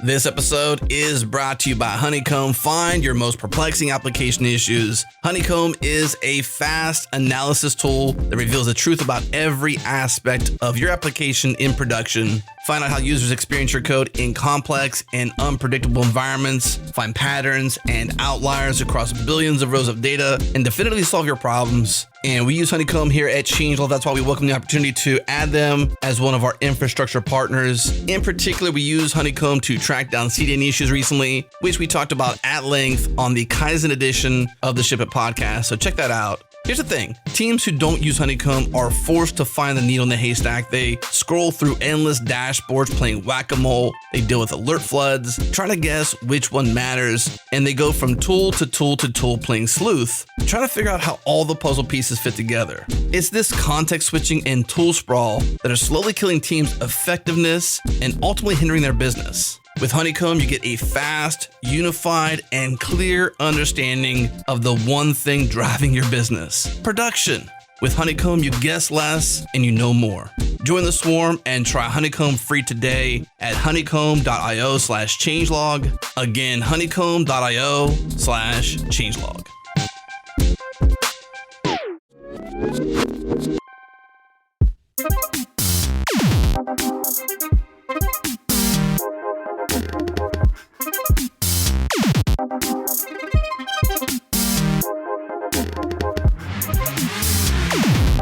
This episode is brought to you by Honeycomb. Find your most perplexing application issues. Honeycomb is a fast analysis tool that reveals the truth about every aspect of your application in production. Find out how users experience your code in complex and unpredictable environments. Find patterns and outliers across billions of rows of data and definitively solve your problems. And we use Honeycomb here at Changelog. That's why we welcome the opportunity to add them as one of our infrastructure partners. In particular, we use Honeycomb to track down CDN issues recently, which we talked about at length on the Kaizen edition of the Ship It podcast. So check that out. Here's the thing. Teams who don't use Honeycomb are forced to find the needle in the haystack. They scroll through endless dashboards playing whack-a-mole. They deal with alert floods, trying to guess which one matters. And they go from tool to tool to tool playing sleuth, trying to figure out how all the puzzle pieces fit together. It's this context switching and tool sprawl that are slowly killing teams' effectiveness and ultimately hindering their business. With Honeycomb, you get a fast, unified, and clear understanding of the one thing driving your business: production. With Honeycomb, you guess less and you know more. Join the swarm and try Honeycomb free today at honeycomb.io/changelog. Again, honeycomb.io/changelog.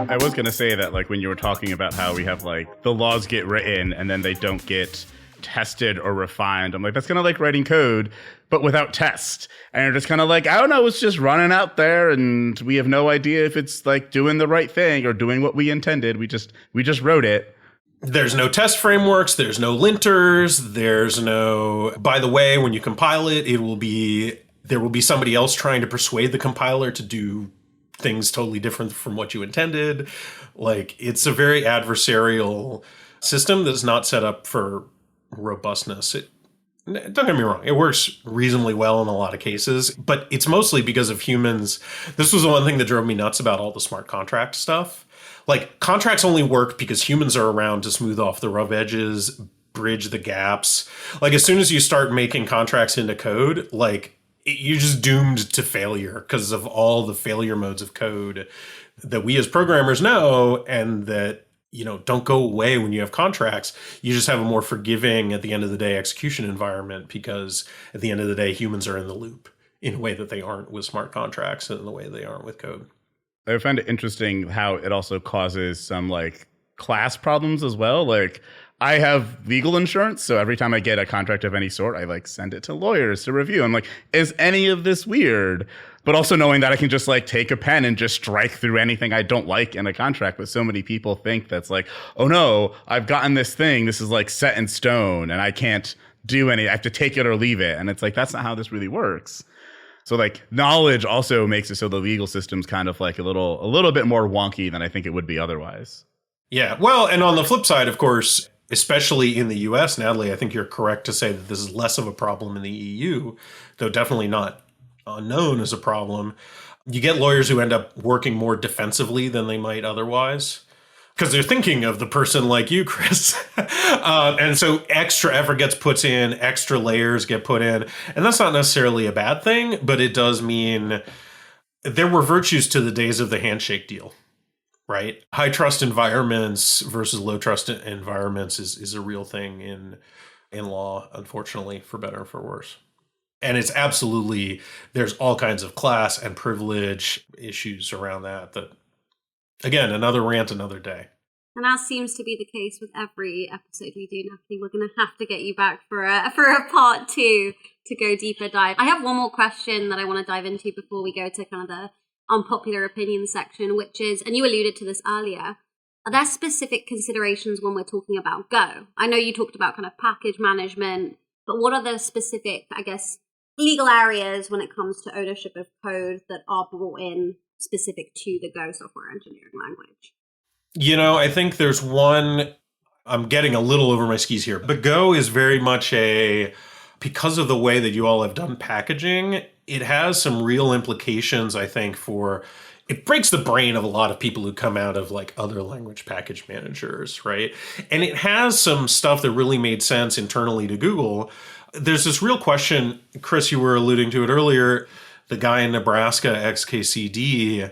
I was going to say that, like, when you were talking about how we have, like, the laws get written and then they don't get tested or refined, I'm like, that's kind of like writing code, but without test. And you're just kind of like, I don't know, it's just running out there and we have no idea if it's, like, doing the right thing or doing what we intended. We just wrote it. There's no test frameworks, there's no linters, there's no, by the way, when you compile it, there will be somebody else trying to persuade the compiler to do things totally different from what you intended. Like, it's a very adversarial system that's not set up for robustness. Don't get me wrong, it works reasonably well in a lot of cases, but it's mostly because of humans. This was the one thing that drove me nuts about all the smart contract stuff. Like, contracts only work because humans are around to smooth off the rough edges, bridge the gaps. Like, as soon as you start making contracts into code, like, you're just doomed to failure because of all the failure modes of code that we as programmers know and that, don't go away when you have contracts. You just have a more forgiving, at the end of the day, execution environment because at the end of the day, humans are in the loop in a way that they aren't with smart contracts and in the way they aren't with code. I find it interesting how it also causes some, like, class problems as well. Like, I have legal insurance, so every time I get a contract of any sort, I, like, send it to lawyers to review. I'm like, is any of this weird? But also knowing that I can just, like, take a pen and just strike through anything I don't like in a contract. But so many people think that's like, oh no, I've gotten this thing. This is, like, set in stone and I can't do any, I have to take it or leave it. And it's like, that's not how this really works. So, like, knowledge also makes it so the legal system's kind of, like, a little bit more wonky than I think it would be otherwise. Yeah, well, and on the flip side, of course, especially in the US, Natalie, I think you're correct to say that this is less of a problem in the EU, though definitely not unknown as a problem. You get lawyers who end up working more defensively than they might otherwise because they're thinking of the person like you, Chris. And so extra effort gets put in, extra layers get put in. And that's not necessarily a bad thing, but it does mean there were virtues to the days of the handshake deal. Right? High trust environments versus low trust environments is a real thing in law, unfortunately, for better or for worse. And it's absolutely, there's all kinds of class and privilege issues around that, again, another rant, another day. And as seems to be the case with every episode we do, Natalie, we're going to have to get you back for a part 2 to go deeper dive. I have one more question that I want to dive into before we go to kind of the unpopular opinion section, which is, and you alluded to this earlier, are there specific considerations when we're talking about Go? I know you talked about kind of package management, but what are the specific, I guess, legal areas when it comes to ownership of code that are brought in specific to the Go software engineering language? I think there's one, I'm getting a little over my skis here, but Go is very much because of the way that you all have done packaging, it has some real implications, I think, it breaks the brain of a lot of people who come out of like other language package managers, right? And it has some stuff that really made sense internally to Google. There's this real question, Chris, you were alluding to it earlier, the guy in Nebraska, XKCD,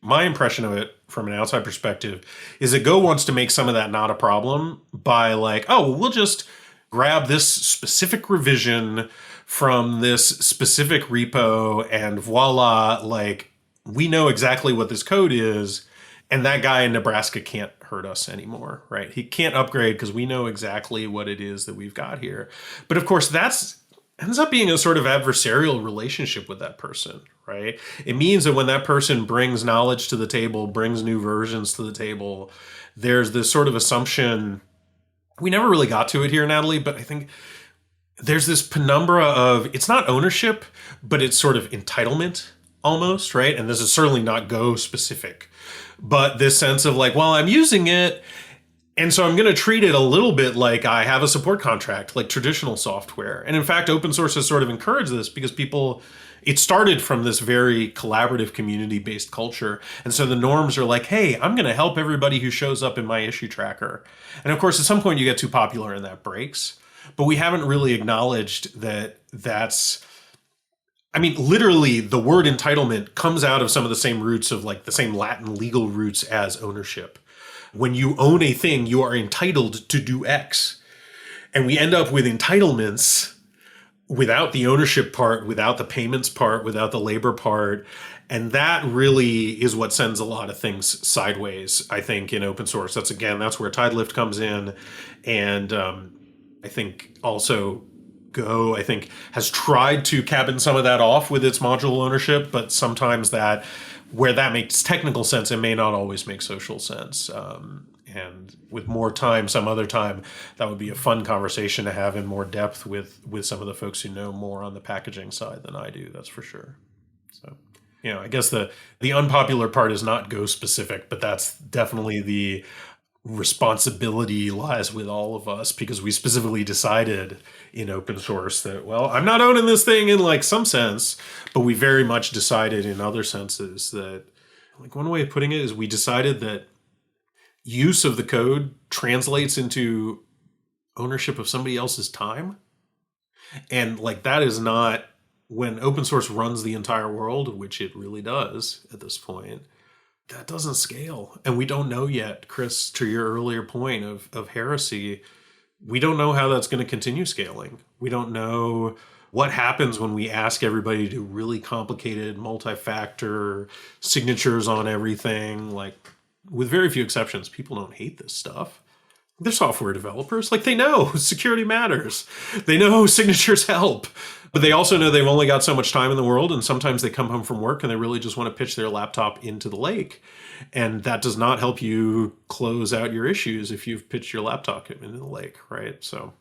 my impression of it from an outside perspective is that Go wants to make some of that not a problem by like, oh, we'll just grab this specific revision from this specific repo and voila, like we know exactly what this code is and that guy in Nebraska can't hurt us anymore, right? He can't upgrade because we know exactly what it is that we've got here. But of course, that's ends up being a sort of adversarial relationship with that person, right? It means that when that person brings knowledge to the table, brings new versions to the table, there's this sort of assumption, we never really got to it here, Natalie, but I think there's this penumbra of, it's not ownership, but it's sort of entitlement almost, right? And this is certainly not Go specific, but this sense of like, well, I'm using it, and so I'm going to treat it a little bit like I have a support contract, like traditional software. And in fact, open source has sort of encouraged this because it started from this very collaborative community-based culture. And so the norms are like, hey, I'm going to help everybody who shows up in my issue tracker. And of course, at some point you get too popular and that breaks. But we haven't really acknowledged literally the word entitlement comes out of some of the same roots of like the same Latin legal roots as ownership. When you own a thing, you are entitled to do X. And we end up with entitlements without the ownership part, without the payments part, without the labor part. And that really is what sends a lot of things sideways, I think, in open source. That's where Tidelift comes in. And I think also Go, I think, has tried to cabin some of that off with its module ownership, but sometimes where that makes technical sense, it may not always make social sense. And with more time, some other time, that would be a fun conversation to have in more depth with some of the folks who know more on the packaging side than I do, that's for sure. So, I guess the unpopular part is not Go specific, but that's definitely the responsibility lies with all of us because we specifically decided in open source that, well, I'm not owning this thing in like some sense, but we very much decided in other senses that, like, one way of putting it is we decided that use of the code translates into ownership of somebody else's time. And like, that is not, when open source runs the entire world, which it really does at this point, that doesn't scale. And we don't know yet, Chris, to your earlier point of heresy, we don't know how that's going to continue scaling. We don't know what happens when we ask everybody to do really complicated multi-factor signatures on everything. Like, with very few exceptions, people don't hate this stuff. They're software developers. Like, they know security matters. They know signatures help. But they also know they've only got so much time in the world, and sometimes they come home from work and they really just want to pitch their laptop into the lake. And that does not help you close out your issues if you've pitched your laptop into the lake, right? So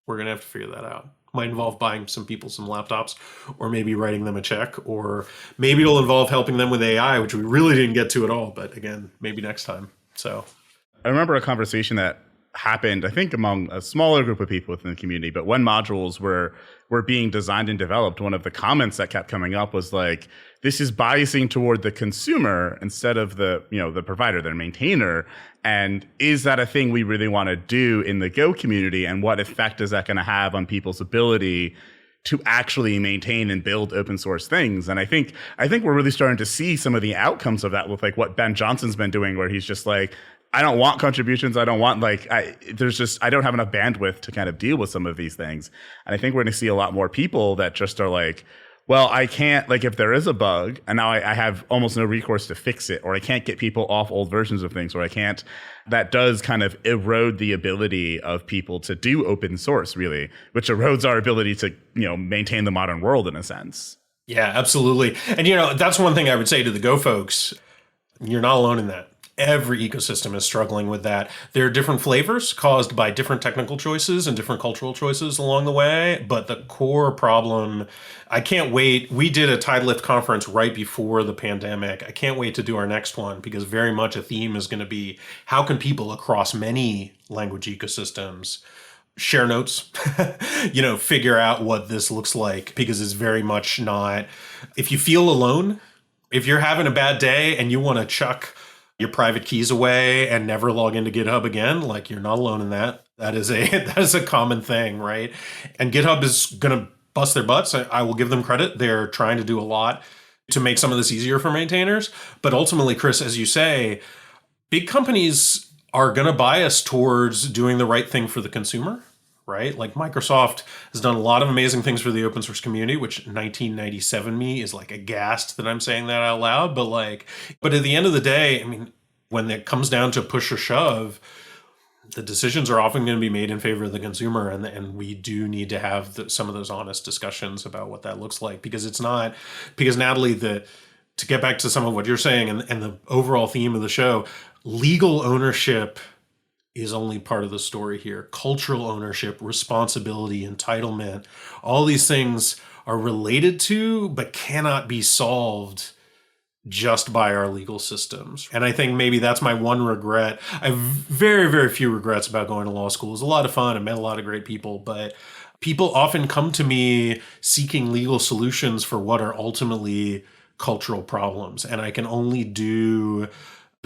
we're going to have to figure that out. Might involve buying some people some laptops, or maybe writing them a check, or maybe it'll involve helping them with AI, which we really didn't get to at all. But again, maybe next time. So I remember a conversation that happened, I think, among a smaller group of people within the community. But when modules were being designed and developed, one of the comments that kept coming up was like, this is biasing toward the consumer instead of the provider, the maintainer. And is that a thing we really want to do in the Go community? And what effect is that going to have on people's ability to actually maintain and build open source things? And I think we're really starting to see some of the outcomes of that with like what Ben Johnson's been doing, where he's just like, I don't want contributions. I don't want I don't have enough bandwidth to kind of deal with some of these things. And I think we're going to see a lot more people that just are like, well, I can't, like, if there is a bug and now I have almost no recourse to fix it, or I can't get people off old versions of things, or I can't, that does kind of erode the ability of people to do open source, really, which erodes our ability to, maintain the modern world in a sense. Yeah, absolutely. And, that's one thing I would say to the Go folks. You're not alone in that. Every ecosystem is struggling with that. There are different flavors caused by different technical choices and different cultural choices along the way. But the core problem, I can't wait. We did a Tidelift conference right before the pandemic. I can't wait to do our next one, because very much a theme is going to be how can people across many language ecosystems share notes, figure out what this looks like, because it's very much not, if you feel alone, if you're having a bad day and you want to chuck your private keys away and never log into GitHub again, like, you're not alone in that. That is a common thing, right? And GitHub is going to bust their butts. I will give them credit. They're trying to do a lot to make some of this easier for maintainers. But ultimately, Chris, as you say, big companies are going to bias towards doing the right thing for the consumer, right? Like Microsoft has done a lot of amazing things for the open source community, which 1997 me is like aghast that I'm saying that out loud. But at the end of the day, I mean, when it comes down to push or shove, the decisions are often going to be made in favor of the consumer. And we do need to have some of those honest discussions about what that looks like, because Natalie, to get back to some of what you're saying and the overall theme of the show, legal ownership is only part of the story here. Cultural ownership, responsibility, entitlement, all these things are related to, but cannot be solved just by our legal systems. And I think maybe that's my one regret. I have very, very few regrets about going to law school. It was a lot of fun. I met a lot of great people, but people often come to me seeking legal solutions for what are ultimately cultural problems. And I can only the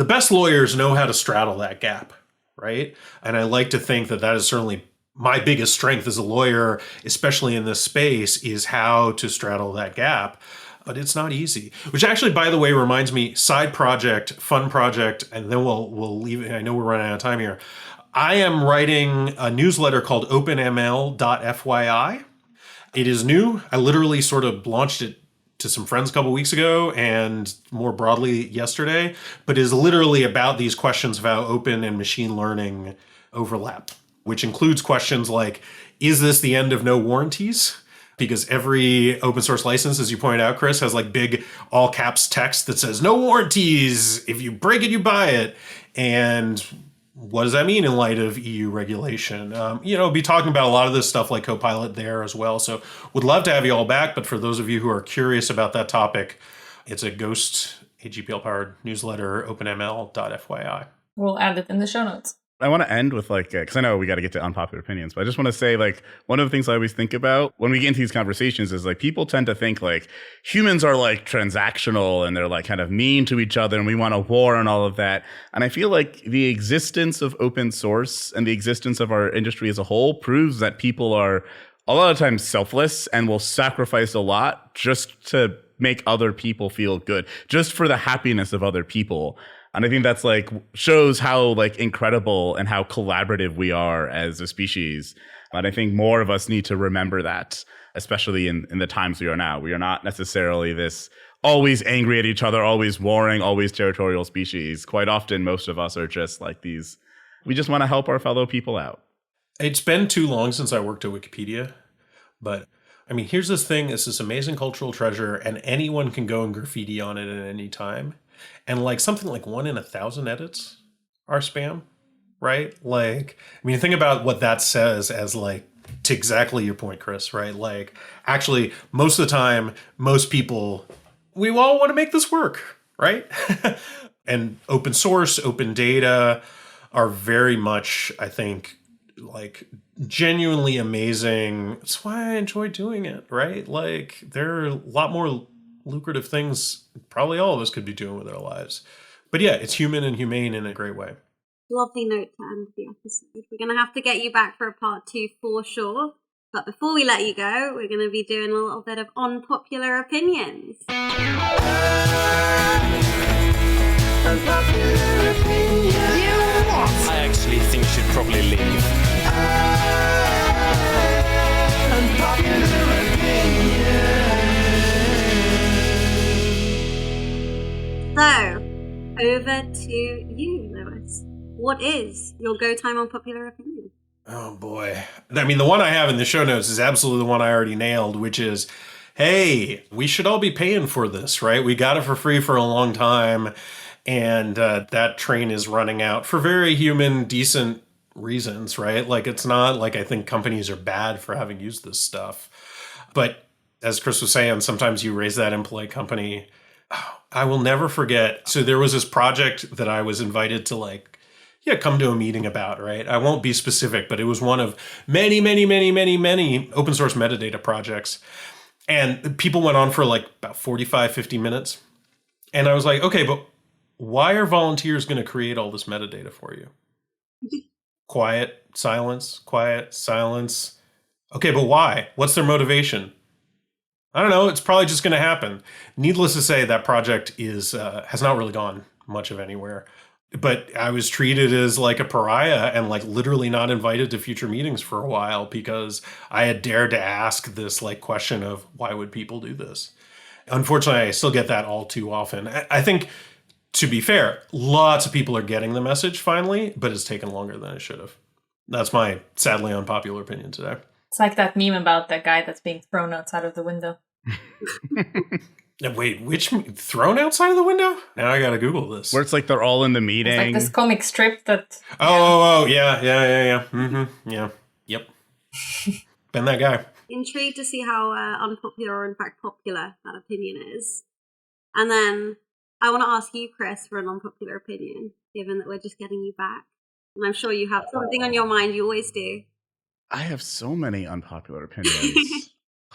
best lawyers know how to straddle that gap. Right. And I like to think that is certainly my biggest strength as a lawyer, especially in this space, is how to straddle that gap. But it's not easy, which actually, by the way, reminds me, side project, fun project, and then we'll leave. I know we're running out of time here. I am writing a newsletter called openml.fyi. It is new. I literally sort of launched it to some friends a couple weeks ago and more broadly yesterday, but is literally about these questions of how open and machine learning overlap, which includes questions like, is this the end of no warranties? Because every open source license, as you pointed out, Chris, has like big all caps text that says no warranties. If you break it, you buy it. And what does that mean in light of EU regulation? Be talking about a lot of this stuff like Copilot there as well. So would love to have you all back. But for those of you who are curious about that topic, it's a Ghost AGPL powered newsletter, openml.fyi. We'll add it in the show notes. I want to end with because I know we got to get to unpopular opinions, but I just want to say one of the things I always think about when we get into these conversations is people tend to think humans are transactional and they're kind of mean to each other and we want a war and all of that. And I feel like the existence of open source and the existence of our industry as a whole proves that people are a lot of times selfless and will sacrifice a lot just to make other people feel good, just for the happiness of other people. And I think that's shows how incredible and how collaborative we are as a species. And I think more of us need to remember that, especially in the times we are now. We are not necessarily this always angry at each other, always warring, always territorial species. Quite often, most of us are just these. We just want to help our fellow people out. It's been too long since I worked at Wikipedia, but I mean, here's this thing. It's this amazing cultural treasure, and anyone can go and graffiti on it at any time. And something like 1 in 1,000 edits are spam, right? Think about what that says as to exactly your point, Chris, right? Actually, most of the time, most people, we all want to make this work, right? And open source, open data are very much, I think, genuinely amazing. That's why I enjoy doing it, right? There are a lot more lucrative things probably all of us could be doing with our lives. But yeah, it's human and humane in a great way. Lovely note to end the episode. We're going to have to get you back for a part 2 for sure. But before we let you go, we're going to be doing a little bit of unpopular opinions. Unpopular opinions. I actually think you should probably leave. Unpopular opinions. to you, Lewis. What is your go time unpopular opinion? Oh boy. I mean, the one I have in the show notes is absolutely the one I already nailed, which is, hey, we should all be paying for this, right? We got it for free for a long time, and that train is running out for very human, decent reasons, right? Like, it's not like I think companies are bad for having used this stuff. But as Chris was saying, sometimes you raise that in polite company. Oh, I will never forget. So there was this project that I was invited to come to a meeting about, right? I won't be specific, but it was one of many, many, many, many, many open source metadata projects. And people went on for about 45, 50 minutes. And I was like, okay, but why are volunteers going to create all this metadata for you? Quiet, silence, quiet, silence. Okay, but why? What's their motivation? I don't know. It's probably just going to happen. Needless to say, that project has not really gone much of anywhere. But I was treated as like a pariah and literally not invited to future meetings for a while because I had dared to ask this question of why would people do this? Unfortunately, I still get that all too often. I think, to be fair, lots of people are getting the message finally, but it's taken longer than it should have. That's my sadly unpopular opinion today. It's like that meme about that guy that's being thrown outside of the window. Wait, which thrown outside of the window? Now I gotta Google this. Where it's like they're all in the meeting. It's like this comic strip that... Yeah. Mm-hmm. Yeah. Yep. Been that guy. Intrigued to see how unpopular or in fact popular that opinion is. And then I want to ask you, Chris, for an unpopular opinion, given that we're just getting you back. And I'm sure you have something on your mind, you always do. I have so many unpopular opinions.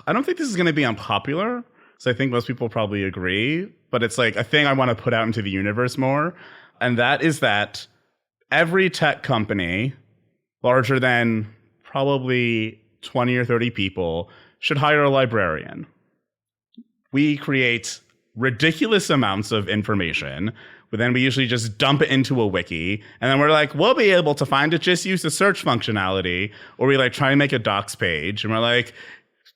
I don't think this is going to be unpopular, so I think most people probably agree, but it's like a thing I want to put out into the universe more, and that is that every tech company larger than probably 20 or 30 people should hire a librarian. We create ridiculous amounts of information, but then we usually just dump it into a wiki, and then we're like, we'll be able to find it, just use the search functionality, or we try and make a docs page, and we're like,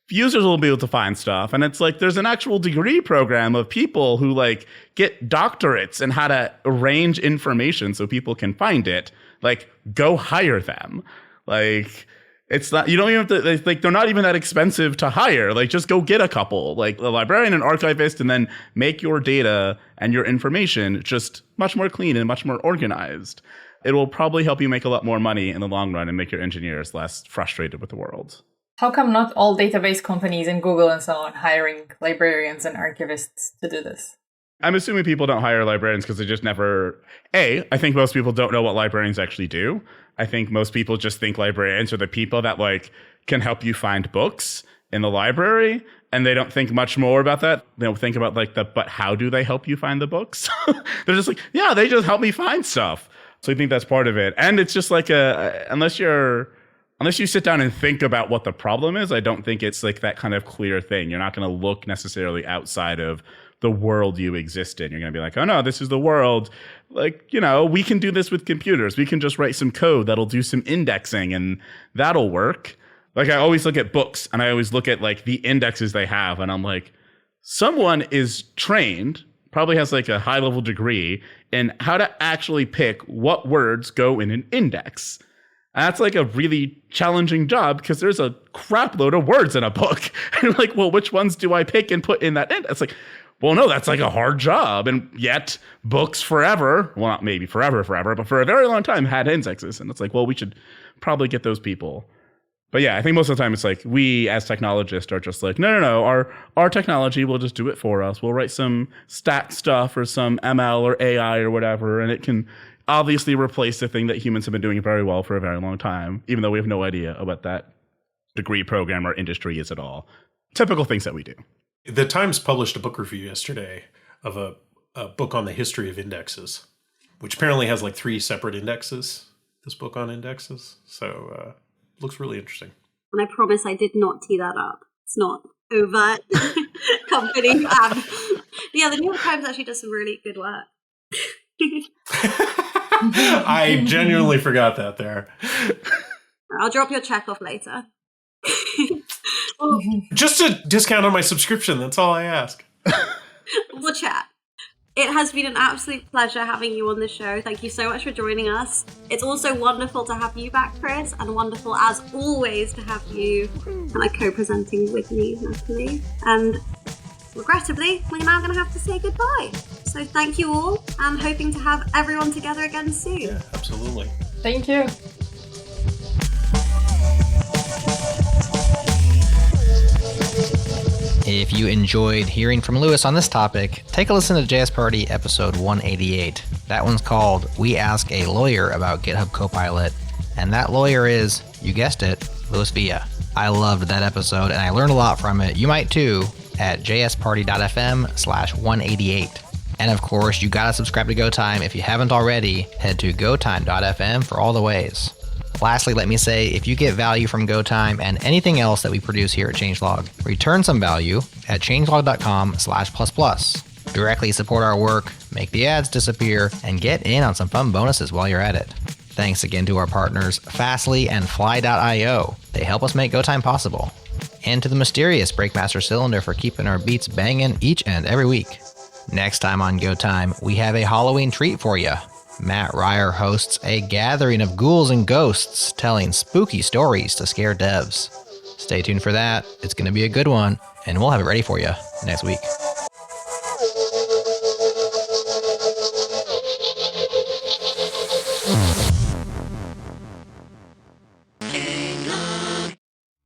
users will be able to find stuff. And it's like, there's an actual degree program of people who get doctorates in how to arrange information so people can find it. Go hire them. It's not, you don't even have to, they're not even that expensive to hire. Just go get a couple, a librarian and archivist, and then make your data and your information just much more clean and much more organized. It will probably help you make a lot more money in the long run and make your engineers less frustrated with the world. How come not all database companies and Google and so on hiring librarians and archivists to do this? I'm assuming people don't hire librarians because they just never... I think most people don't know what librarians actually do. I think most people just think librarians are the people that can help you find books in the library, and they don't think much more about that. They don't think about but how do they help you find the books? They're just yeah, they just help me find stuff. So I think that's part of it. And it's just unless you sit down and think about what the problem is, I don't think it's that kind of clear thing. You're not going to look necessarily outside of the world you exist in. You're going to be oh no, this is the world. We can do this with computers. We can just write some code that'll do some indexing and that'll work. I always look at books and I always look at the indexes they have. And I'm someone is trained, probably has a high level degree in how to actually pick what words go in an index. And that's a really challenging job because there's a crap load of words in a book. And you're well, which ones do I pick and put in that index? It's well, no, that's a hard job. And yet books forever, well, not maybe forever, but for a very long time had indexes. And it's well, we should probably get those people. But yeah, I think most of the time it's we as technologists are just no, our technology will just do it for us. We'll write some stat stuff or some ML or AI or whatever, and it can obviously replace the thing that humans have been doing very well for a very long time, even though we have no idea what that degree program or industry is at all. Typical things that we do. The Times published a book review yesterday of a book on the history of indexes, which apparently has 3 separate indexes, this book on indexes. So looks really interesting. And I promise I did not tee that up. It's not overt company. Yeah, the New York Times actually does some really good work. I genuinely forgot that there. I'll drop your check off later. Just a discount on my subscription. That's all I ask. We'll chat. It has been an absolute pleasure having you on the show. Thank you so much for joining us. It's also wonderful to have you back, Chris, and wonderful as always to have you kind of co-presenting with me, Natalie. And regrettably, we're now going to have to say goodbye. So thank you all, and hoping to have everyone together again soon. Yeah, absolutely. Thank you. If you enjoyed hearing from Lewis on this topic, take a listen to JS Party episode 188. That one's called We Ask a Lawyer About GitHub Copilot, and that lawyer is, you guessed it, Louis Villa. I loved that episode and I learned a lot from it. You might too at jsparty.fm/188. And of course, you gotta subscribe to GoTime. If you haven't already, head to gotime.fm for all the ways. Lastly, let me say, if you get value from GoTime and anything else that we produce here at Changelog, return some value at changelog.com/++. Directly support our work, make the ads disappear, and get in on some fun bonuses while you're at it. Thanks again to our partners, Fastly and Fly.io. They help us make GoTime possible. And to the mysterious Breakmaster Cylinder for keeping our beats banging each and every week. Next time on GoTime, we have a Halloween treat for you. Matt Ryer hosts a gathering of ghouls and ghosts telling spooky stories to scare devs. Stay tuned for that. It's going to be a good one, and we'll have it ready for you next week.